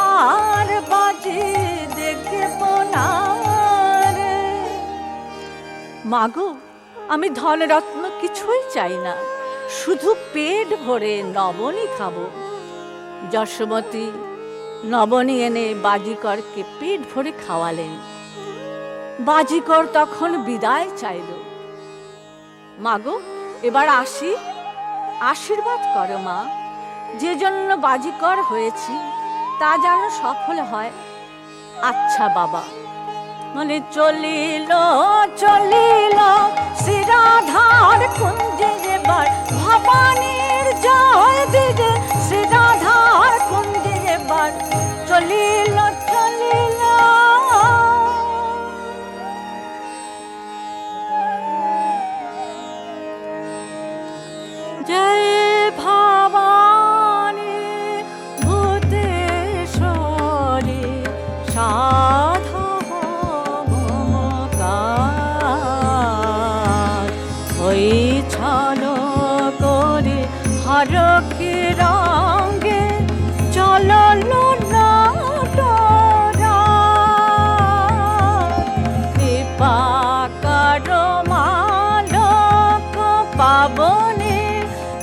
আর বাজি দেখব না রে। মাগো, আমি ধনরত্ন কিছুই চাই না, শুধু পেট ভরে নবনী খাবো। যশোমতী নবনী এনে বাজিকরকে পেট ভরে খাওয়ালেন। বাজিকর তখন বিদায় চাইল। মাগো, এবার আসি, আশীর্বাদ করো মা, যে জন্য বাজিকর হয়েছি তা যেন সফল হয়। আচ্ছা বাবা। মানে চলিল চলিল শ্রীরাধার কুঞ্জে এবার, ভবানীর জয় দিলে শ্রীরাধার কুঞ্জে এবার, চলিল চলিল। জয় ভবানী ভূতেশ্বরী সাধা ওই ছলো করে হরকি রঙে চললো না ডোরা, কৃপা করো মালক পাবনে,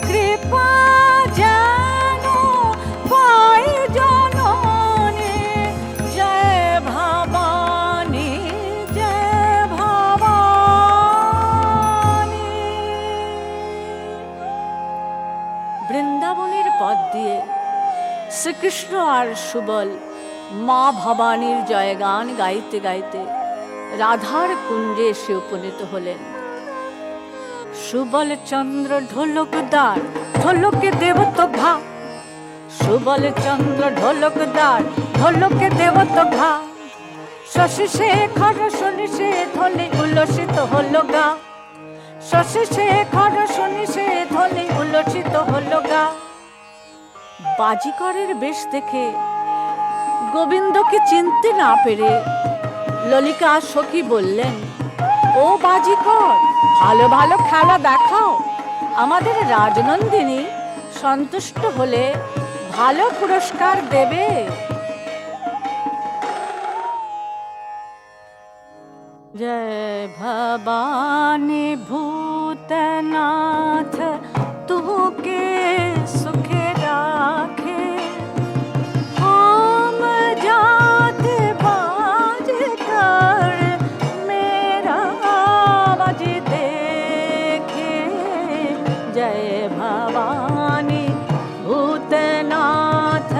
কৃপা যেন পাই জননে। জয় ভবানী জয় ভবানী। বৃন্দাবনের পথ দিয়ে শ্রীকৃষ্ণ আর সুবল মা ভবানীর জয়গান গাইতে গাইতে রাধার কুঞ্জে এসে উপনীত হলেন। সুবল চন্দ্র ঢোলকদার ঢোলকে দেব তো ঘা, সুবল চন্দ্র ঢোলকদার ঢোলকে দেব তো ঘা, শশী শেখর শুনি সে ধ্বনি উল্লসিত হলো গা, শশী শেখর শুনি সে ধ্বনি উল্লসিত হলো গা। বাজিকরের বেশ দেখে গোবিন্দকে চিনতে না পেরে ললিকা সখী বললেন, ও বাজিকর, ভালো ভালো খেলা দেখাও, আমাদের রাজনন্দিনী সন্তুষ্ট হলে ভালো পুরস্কার দেবে। জয় ভবানী ভূতনাথ তুকে সুখে রাখে, हम जात बाज कर मेरा बाज देखे। जय भवानी भूतनाथ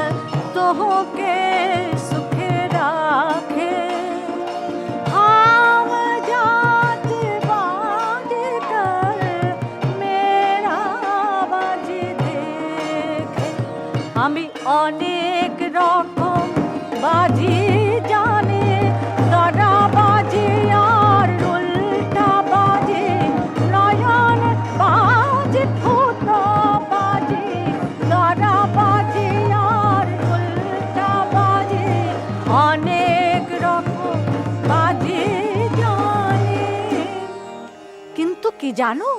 तोहके सुखे राखे, हम जात बाज कर मेरा बाज देखे। আমি অনেক রকম বাজি জানি, দরা বাজি আর উল্টা বাজি, নয়ন বাজি ফুট বাজি, দরা বাজি আর উল্টা বাজি, অনেক রকম বাজি জানি। কিন্তু কি জানো,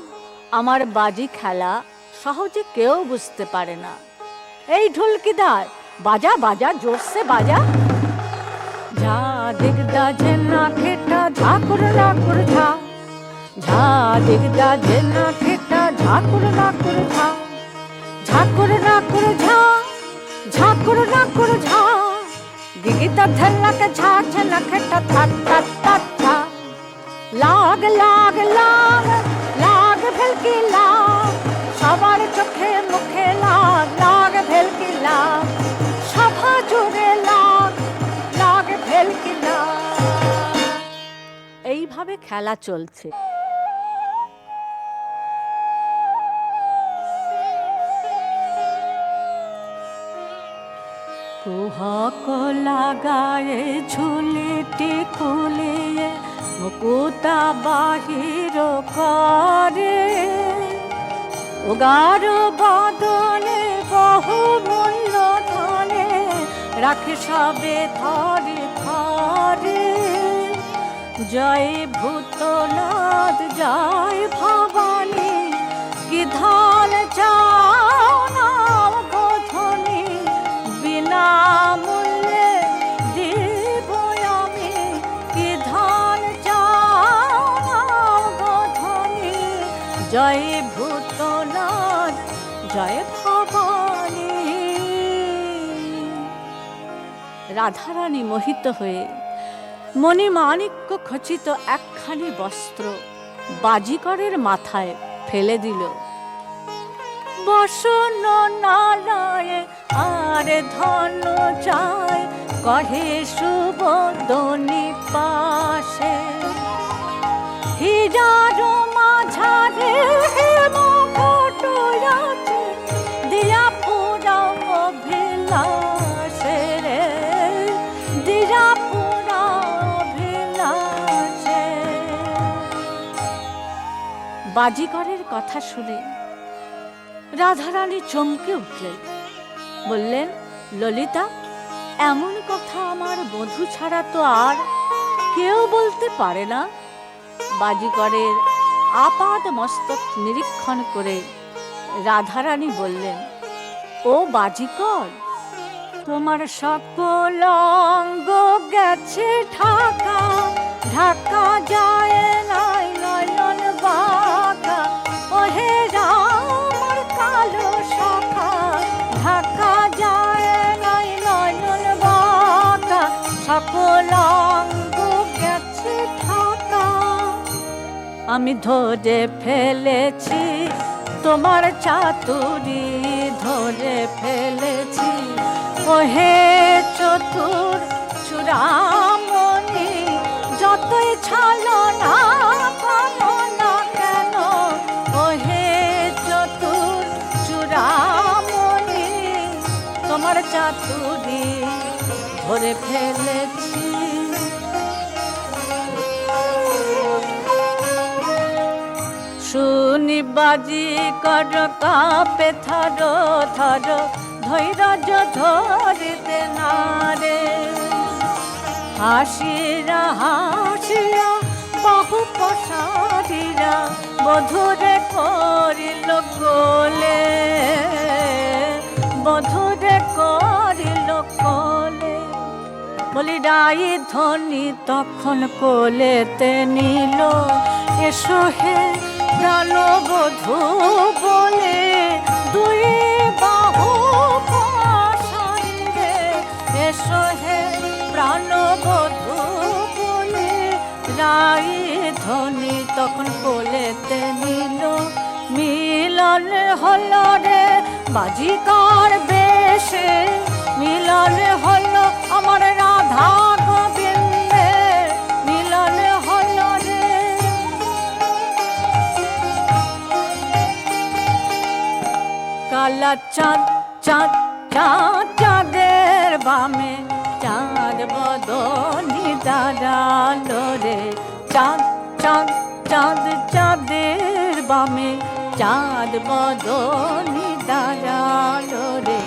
আমার বাজি খেলা সহজে কেউ বুঝতে পারে না। এই ঢুলকিদার, বাজা বাজা জোরসে বাজা। ঝা দিগদা ঝেনা খেটা ঝাকুর লাকুর ঝা, ঝা দিগদা ঝেনা খেটা ঝাকুর লাকুর ঝা, ঝাকুর লাকুর ঝা, ঝাকুর লাকুর ঝা, দিগদা ঝেনা কে ঝা ঝেনা খেটা থাক থাক থাক ঝা। লাগ লাগ লাগ লাগ ভেলকি লাগ, সবার চোখে মুখে লাগ লাগ ভেলকি লাগ, সভা জুড়ে লাগ লাগ ভেলকি লাগ। এইভাবে খেলা চলছে। কুহক লাগায়ে ঝুলিটি খুলিয়ে মুকুতা বাহির করে, উগার বদনে বহু মূল্য ধনে রাখে সবে থরে থরে। জয় ভূতনাথ জয় ভবানী, কি ধান চাও নাও গোধনী, বিনা মূল্যে দিব আমি, কি ধান চাও নাও গোধনী। জয় ভূতনাথ জয় ভবানী। রাধারানী মোহিত হয়ে মণিমাণিক্য খচিত একখানি বস্ত্র বাজিকরের মাথায় ফেলে দিল। বসন নালায় আর ধন চায়, কহে সুবদনী পাশে। হীরার মাঝারে মুকুট আছে, দিয়া পুরাও অভিলাষে রে, দিয়া পুরাও অভিলাষে। বাজিকরের কথা শুনে রাধারানী চমকে উঠলেন, বললেন, ললিতা, এমন কথা আমার বধূ ছাড়া তো আর কেউ বলতে পারে না। বাজিকরের আপাদ মস্তক নিরীক্ষণ করে রাধারানী বললেন, ও বাজিকর, তোমার সকল অঙ্গ গেছে ঢাকা, ঢাকা যায় নাই নয়ন বাঁকা। ওহে রাম কালো শাখা, ঢাকা যায় নাই নয়ন বাঁকা, সকল অঙ্গ গেছে ঢাকা। আমি ধরে ফেলেছি তোমার চাতুরি, ধরে ফেলেছি ওহে চতুর চূড়ামণি। যতই ছালো না করো না কেন, ওহে চতুর চূড়ামণি, তোমার চাতুরি ধরে ফেলেছি। শুনি বাজিকর কাঁপে থর থর, ধৈর্য ধরিতে না রে। হাসিরা হাসিয়া বহু প্রসারিরা বধূরে করিল কোলে, বধূরে করিল কোলে। বলি রাই ধ্বনি তখন কোলেতে নিল, এসো হে প্রাণবধূ বলে, দুই বাহু পাশাইরে, এসো হে প্রাণবধূ বলে। রাই ধ্বনি তখন কোলেতে নিল, মিলন হল রে বাজিকর বেশে, মিলন হল আমার রাধা গোবিন্দে, মিলন হল রে। কালা চাঁদ চাঁদ চাঁদ চাঁদের বামে, চাঁদ বদনি দাঁড়ালো রে। চাঁদ চাঁদ চাঁদ চাঁদের বামে, চাঁদ বদনি দাঁড়ালো রে।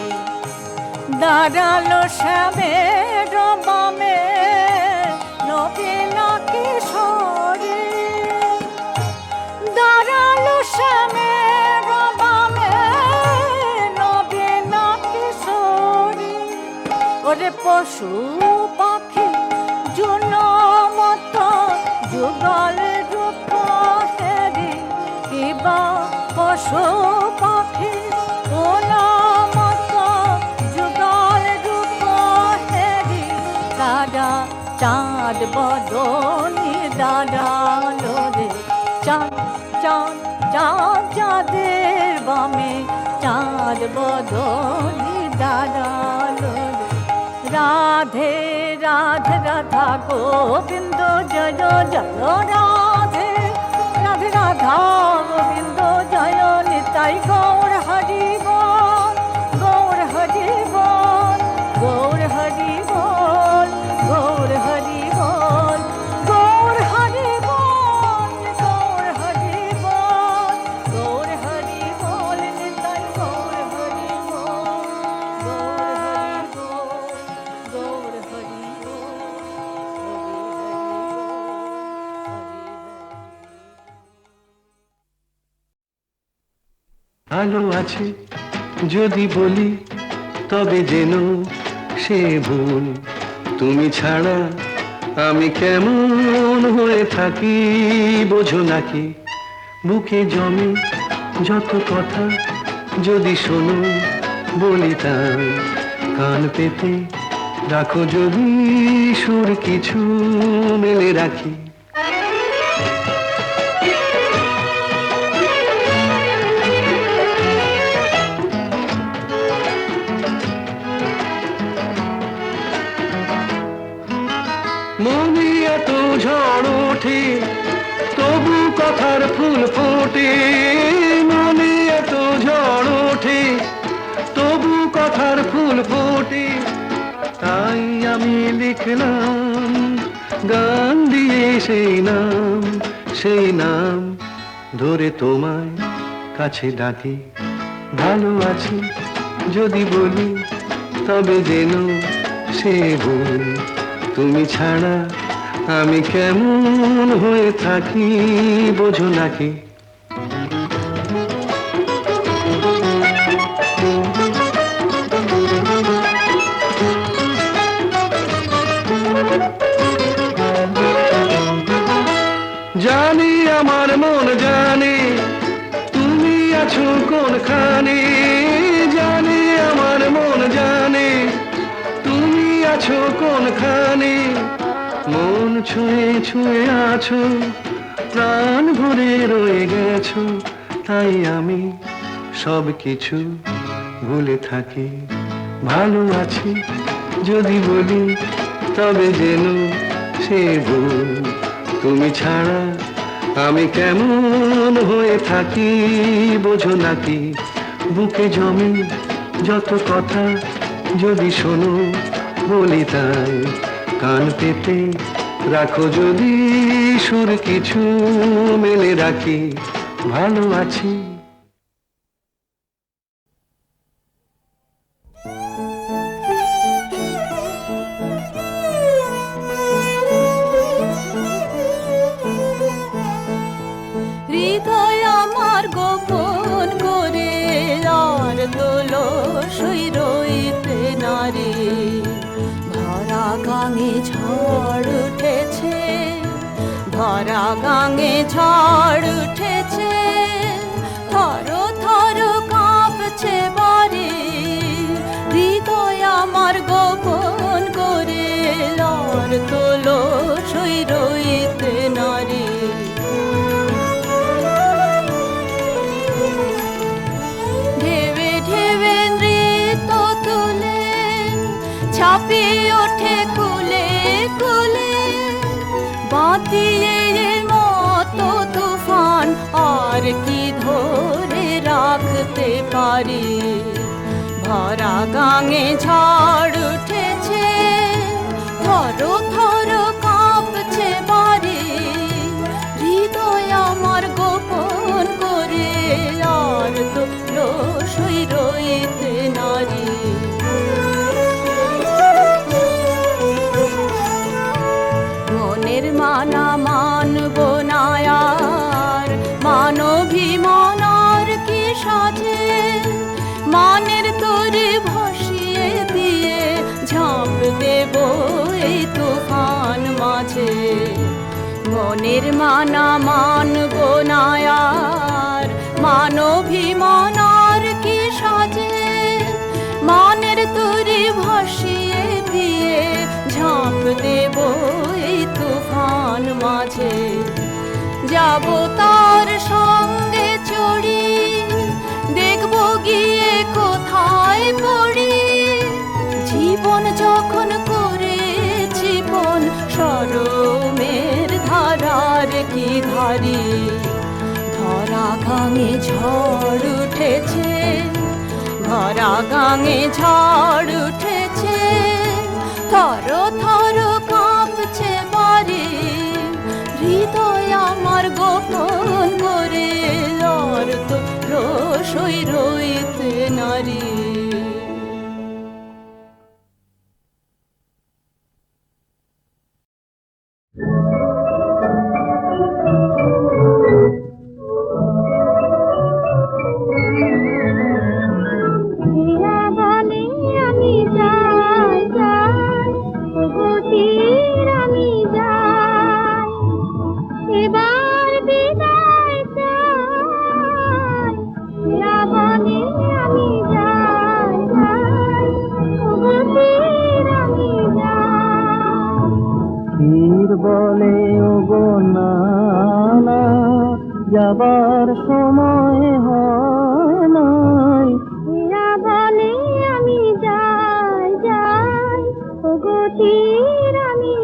দাঁড়ালো শ্যামের বামে নবীন কিশোরী, দাঁড়ালো শ্যামের বামে নবীন কিশোরী। ওরে পশু পাখি জুন মতো যুগল রূপ হেরি, কিবা পশু পাখি কোন মতো যুগল রূপ হেরি। দাদা চাঁদ বদনি দাঁড়ালো রে, চাঁদ চাঁদ চাঁদ চাঁদের বামে, চাঁদ বদনি দাঁড়ালো রে। রাধে রাধে রাধা গোবিন্দ জয় জয় রাধে, রাধে রাধা গোবিন্দ জয় নিতাই গৌর হরি বল, গৌর হরি বল, গৌর ভালো আছে যদি বলি তবে যেন সে ভুল। তুমি ছাড়া আমি কেমন হয়ে থাকি বোঝো নাকি? বুকে জমে যত কথা যদি শোনো বলি তাই কান পেতে রাখো যদি সুর কিছু মেলে রাখি। মনে এত ঝড় ওঠে তবু কথার ফুল ফোটে। মনে এত ঝড় ওঠে তবু কথার ফুল ফোটে। তাই আমি লিখলাম গান দিয়ে সেই নাম ধরে তোমায় কাছে ডাকি। ভালো আছি যদি বলি তবে যেন সে ভুল। তুমি ছাড়া আমি কেমন হয়ে থাকি বোঝো নাকি? জানি আমার মন জানে তুমি আছো কোনখানে। জানি আমার মন জানে তুমি আছো কোনখানে। মন ছুঁয়ে ছুঁয়ে আছো প্রাণ ভরে রয়ে গেছো। তাই আমি সব কিছু ভুলে থাকি। ভালো আছি যদি বলি তবে যেন সে ভুল। তুমি ছাড়া আমি কেমন হয়ে থাকি বোঝো নাকি? বুকে জমে যত কথা যদি শোনো বলি তাই কান পেতে রাখো যদি সুর কিছু মেলে রাখি। ভালো আছি। হৃদয় আমার গোপন করে আর তোলো সই রইতে নারী। ভরা গাঙে ঝড় উঠেছে, ভরা গাঙে ঝড় উঠেছে। থর থর কাঁপছে বাড়ি, হৃদয় আমার গোপন করে আর তোলো সই রইতে নারী। ছাপিয়ে ওঠে কুলে কুলে, বাঁধিয়ে মতো তুফান আর কি ধরে রাখতে পারি। ভরা গাঙে ঝড় উঠেছে, থর থর কাঁপছে বাড়ি, হৃদয় আমার গোপন করে আর তো রসই রইতে নারী। মনের মানা মানব না আর, মানভিমানার কি সাজে। মানের তোরে ভাসিয়ে দিয়ে ঝাঁপ দেব এই তুফান মাঝে। মনের মানা মানব না আর, মানভিমানার কি সাজে। মানের তোরে ভাসিয়ে দিয়ে ঝাঁপ দেব এই তুফান মাঝে। যাব তার সঙ্গে চড়ি, দেখব গিয়ে কোথায় পড়ি। জীবন যখন করেছি বন, সরমের ধারার কি ধারি। ভরা গাঙে ঝড় উঠেছে, ভরা গাঙে ঝড় উঠেছে। থর থর কাঁপছে বাড়ি, হৃদয় আমার গোপন করে আর তো রসই রইতে নারী। বলে ওগো না না, যাবার সময় হয় নাই। এরা বলে আমি যাই যাই, ওগো তীর আমি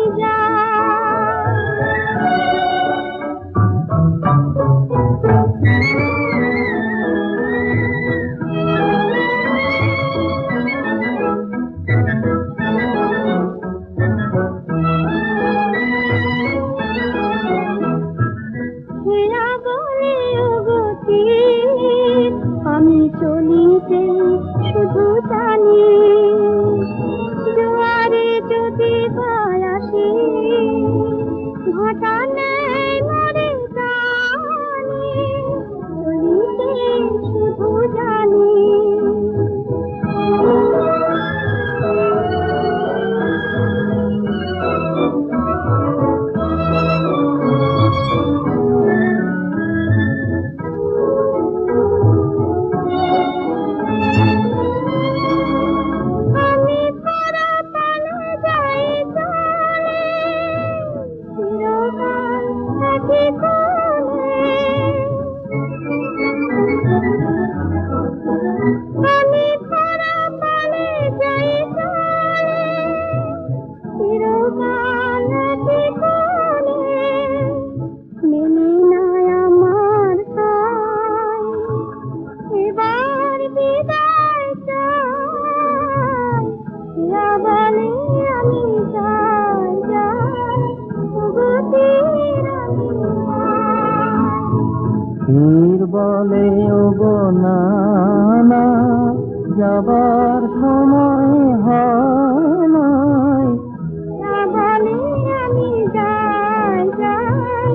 আমি চলিতে শুধু জানি, জোয়ারে যদি ভয় আসে ঘটানে মরে জানি, চলিতে শুধু জানি। তীর বলে ওগো না না, যাবার সময় হয় নাই। বলে আমি যাই যাই,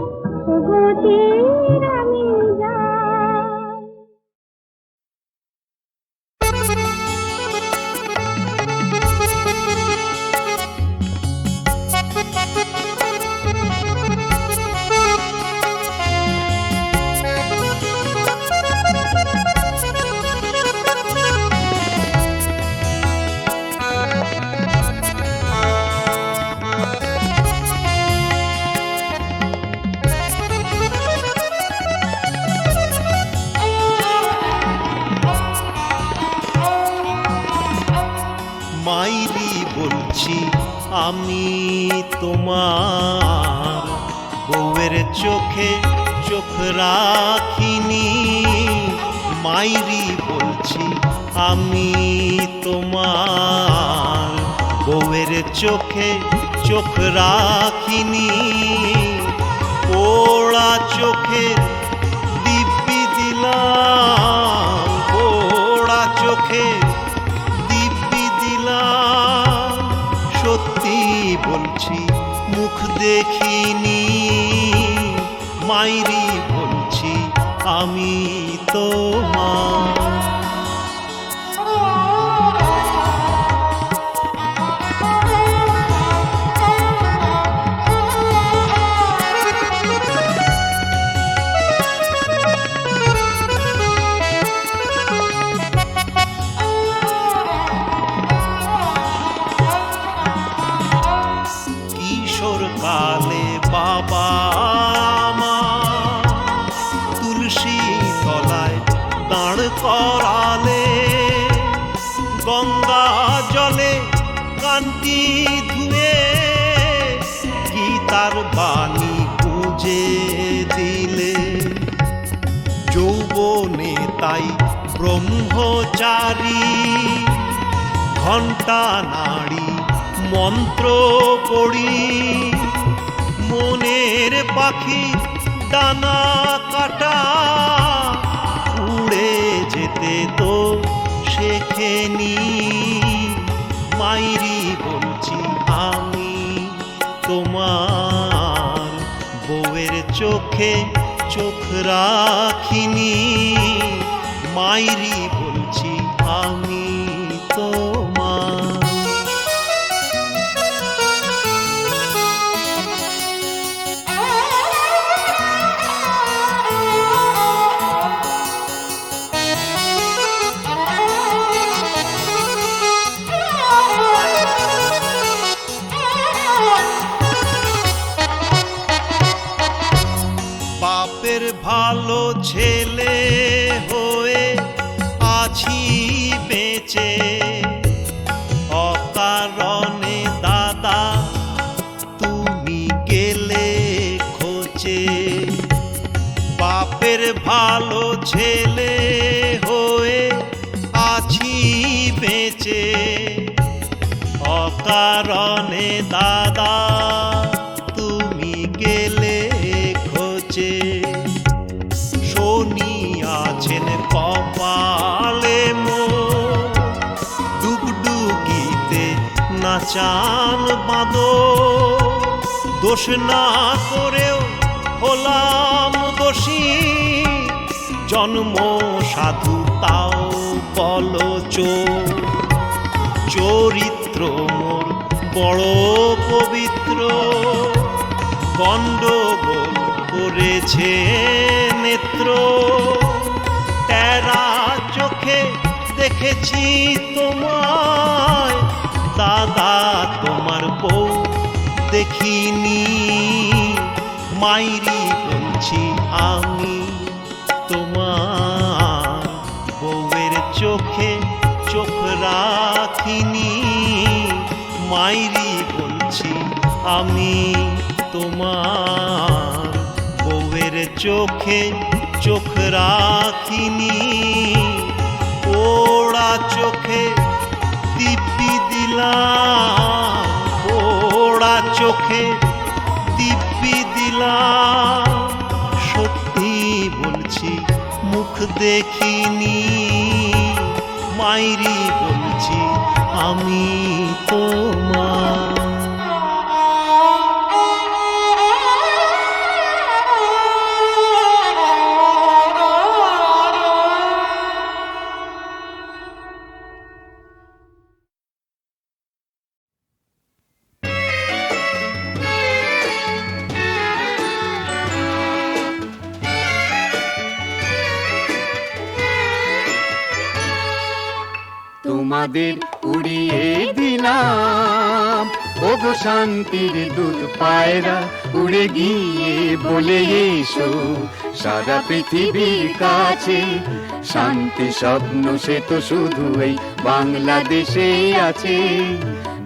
ওগো তীর আমি যাই। মাইরি বলছি আমি তোমার, বউয়ের চোখে চোখ রাখিনি। মাইরি বলছি আমি তোমার, বউয়ের চোখে চোখ রাখিনি। পোড়া চোখে দিব্যি দিলাম, পোড়া চোখে সত্যি বলছি মুখ দেখিনি। মাইরি বলছি আমি তোমার। কালে বাবা আমার তুলসী তলায় দাঁড় করালে, গঙ্গা জলে কান্তি ধুয়ে গীতার বাণী গুঁজে দিলে। যৌবনে তাই ব্রহ্মচারী ঘণ্টা নাড়ি মন্ত্র পড়ি। মনের পাখি ডানা কাটা উড়ে যেতে তো শেখেনি। মাইরি বলছি আমি তোমার, বউয়ের চোখে চোখ রাখিনি। মাইরি বলছি আমি তোমার। ছেলে হয়ে আছি বেঁচে, অকারণে দাদা তুমি গেলে খোঁজে। বাপের ভালো ছেলে হয়ে আছি বেঁচে, অকারণে দাদা তুমি গেলে খোঁজে। শনি আছেন কপালে মোর, ডুগডুগিতে নাচান বাঁধো। দোষ না করেও হলাম দোষী, জন্ম সাধু তাও বলো চোর। চরিত্র মোর বড় পবিত্র, গণ্ডগোল করেছে নেত্র। তেরা চোখে দেখেছি তোমায়, দাদা তোমার বউ দেখিনি। মাইরি বলছি আমি তোমার বউয়ের চোখে চোখ রাখিনি। মাইরি বলছি আমি তোমার বউয়ের চোখে চোখ রাখিনি। ওড়া চোখে দিব্যি দিলাম, ওড়া চোখে দিব্যি দিলাম। সত্যি বলছি মুখ দেখিনি। মাইরি বলছি আমি তোমার। তোমাদের উড়িয়ে দিলাম, ওগো শান্তির দুধ পায়রা, উড়ে গিয়ে বলে এসো সারা পৃথিবীর কাছে। শান্তি স্বপ্ন সে তো শুধু এই বাংলাদেশেই আছে,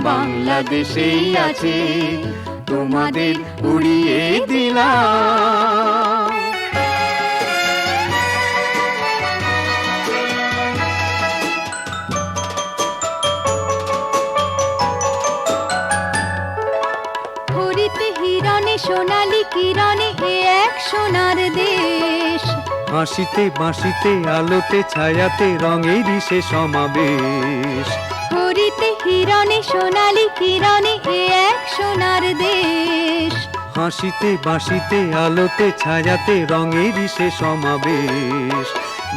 বাংলাদেশেই আছে। তোমাদের উড়িয়ে দিলাম। সোনালি কিরণে এ এক সোনার দেশ। হাসিতে বাঁশিতে আলোতে ছায়াতে রঙেরই সে সমাবেশ। হরিতে হিরণে সোনালি কিরণে এ এক সোনার দেশ। হাসিতে বাঁশিতে আলোতে ছায়াতে রঙেরই সে সমাবেশ।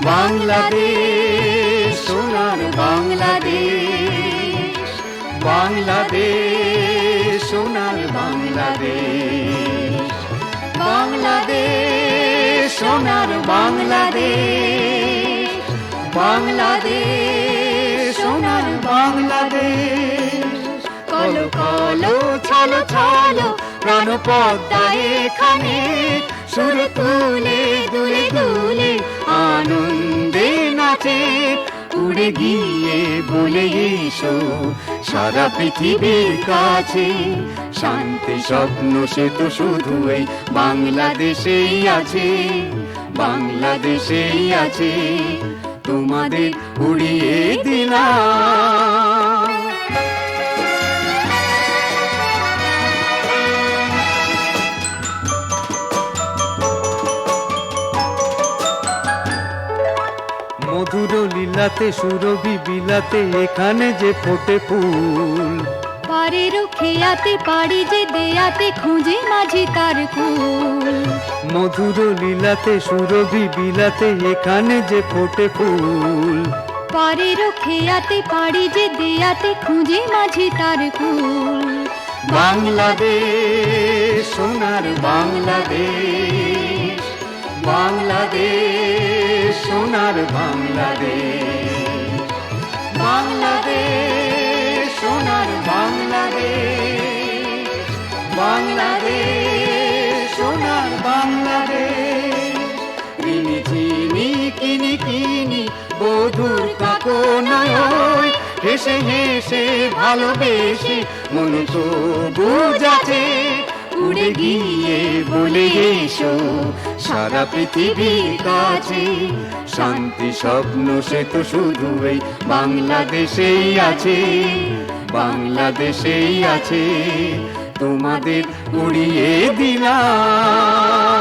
বাংলাদেশ সোনার বাংলাদেশ, বাংলাদেশ সোনার বাংলাদেশ, বাংলাদেশ সোনার বাংলাদেশ, বাংলাদেশ সোনার বাংলাদেশ। কলো কলো ছলো ছলো প্রাণ পদ্মায় এখানে, সুর তুলে দুলে দুলে আনন্দে নাচে। উড়ে গিয়ে বলে এসো সারা পৃথিবীর কাছে, শান্তি স্বপ্ন সে তো শুধু এই বাংলাদেশেই আছে, বাংলাদেশেই আছে। তোমাদের উড়িয়ে দিলাম। মধুর লীলাতে সুরভি বিলাতে এখানে যে ফোটে ফুল। পারের খেয়াতে পারি যে দেয়াতে খুঁজে মাঝি তার কুল। মধুর লীলাতে সুরভি বিলাতে এখানে যে ফোটে ফুল। পারের খেয়াতে পারি যে দেয়াতে খুঁজে মাঝি তার কুল। বাংলাদেশ সোনার বাংলাদেশ, বাংলাদেশ সোনার বাংলাদেশ, বাংলাদেশ সোনার বাংলাদেশ, বাংলাদেশ সোনার বাংলাদেশ। ঋণী বিনোদিনী বধুর কাকনায় হেসে হেসে ভালোবেসে মন তো বুঝাছে উড়ে গিয়ে বলে এসো সারা পৃথিবীর কাছে শান্তি স্বপ্ন সে তো শুধু এই বাংলাদেশেই আছে, বাংলাদেশেই আছে, তোমাদের উড়িয়ে দিলাম।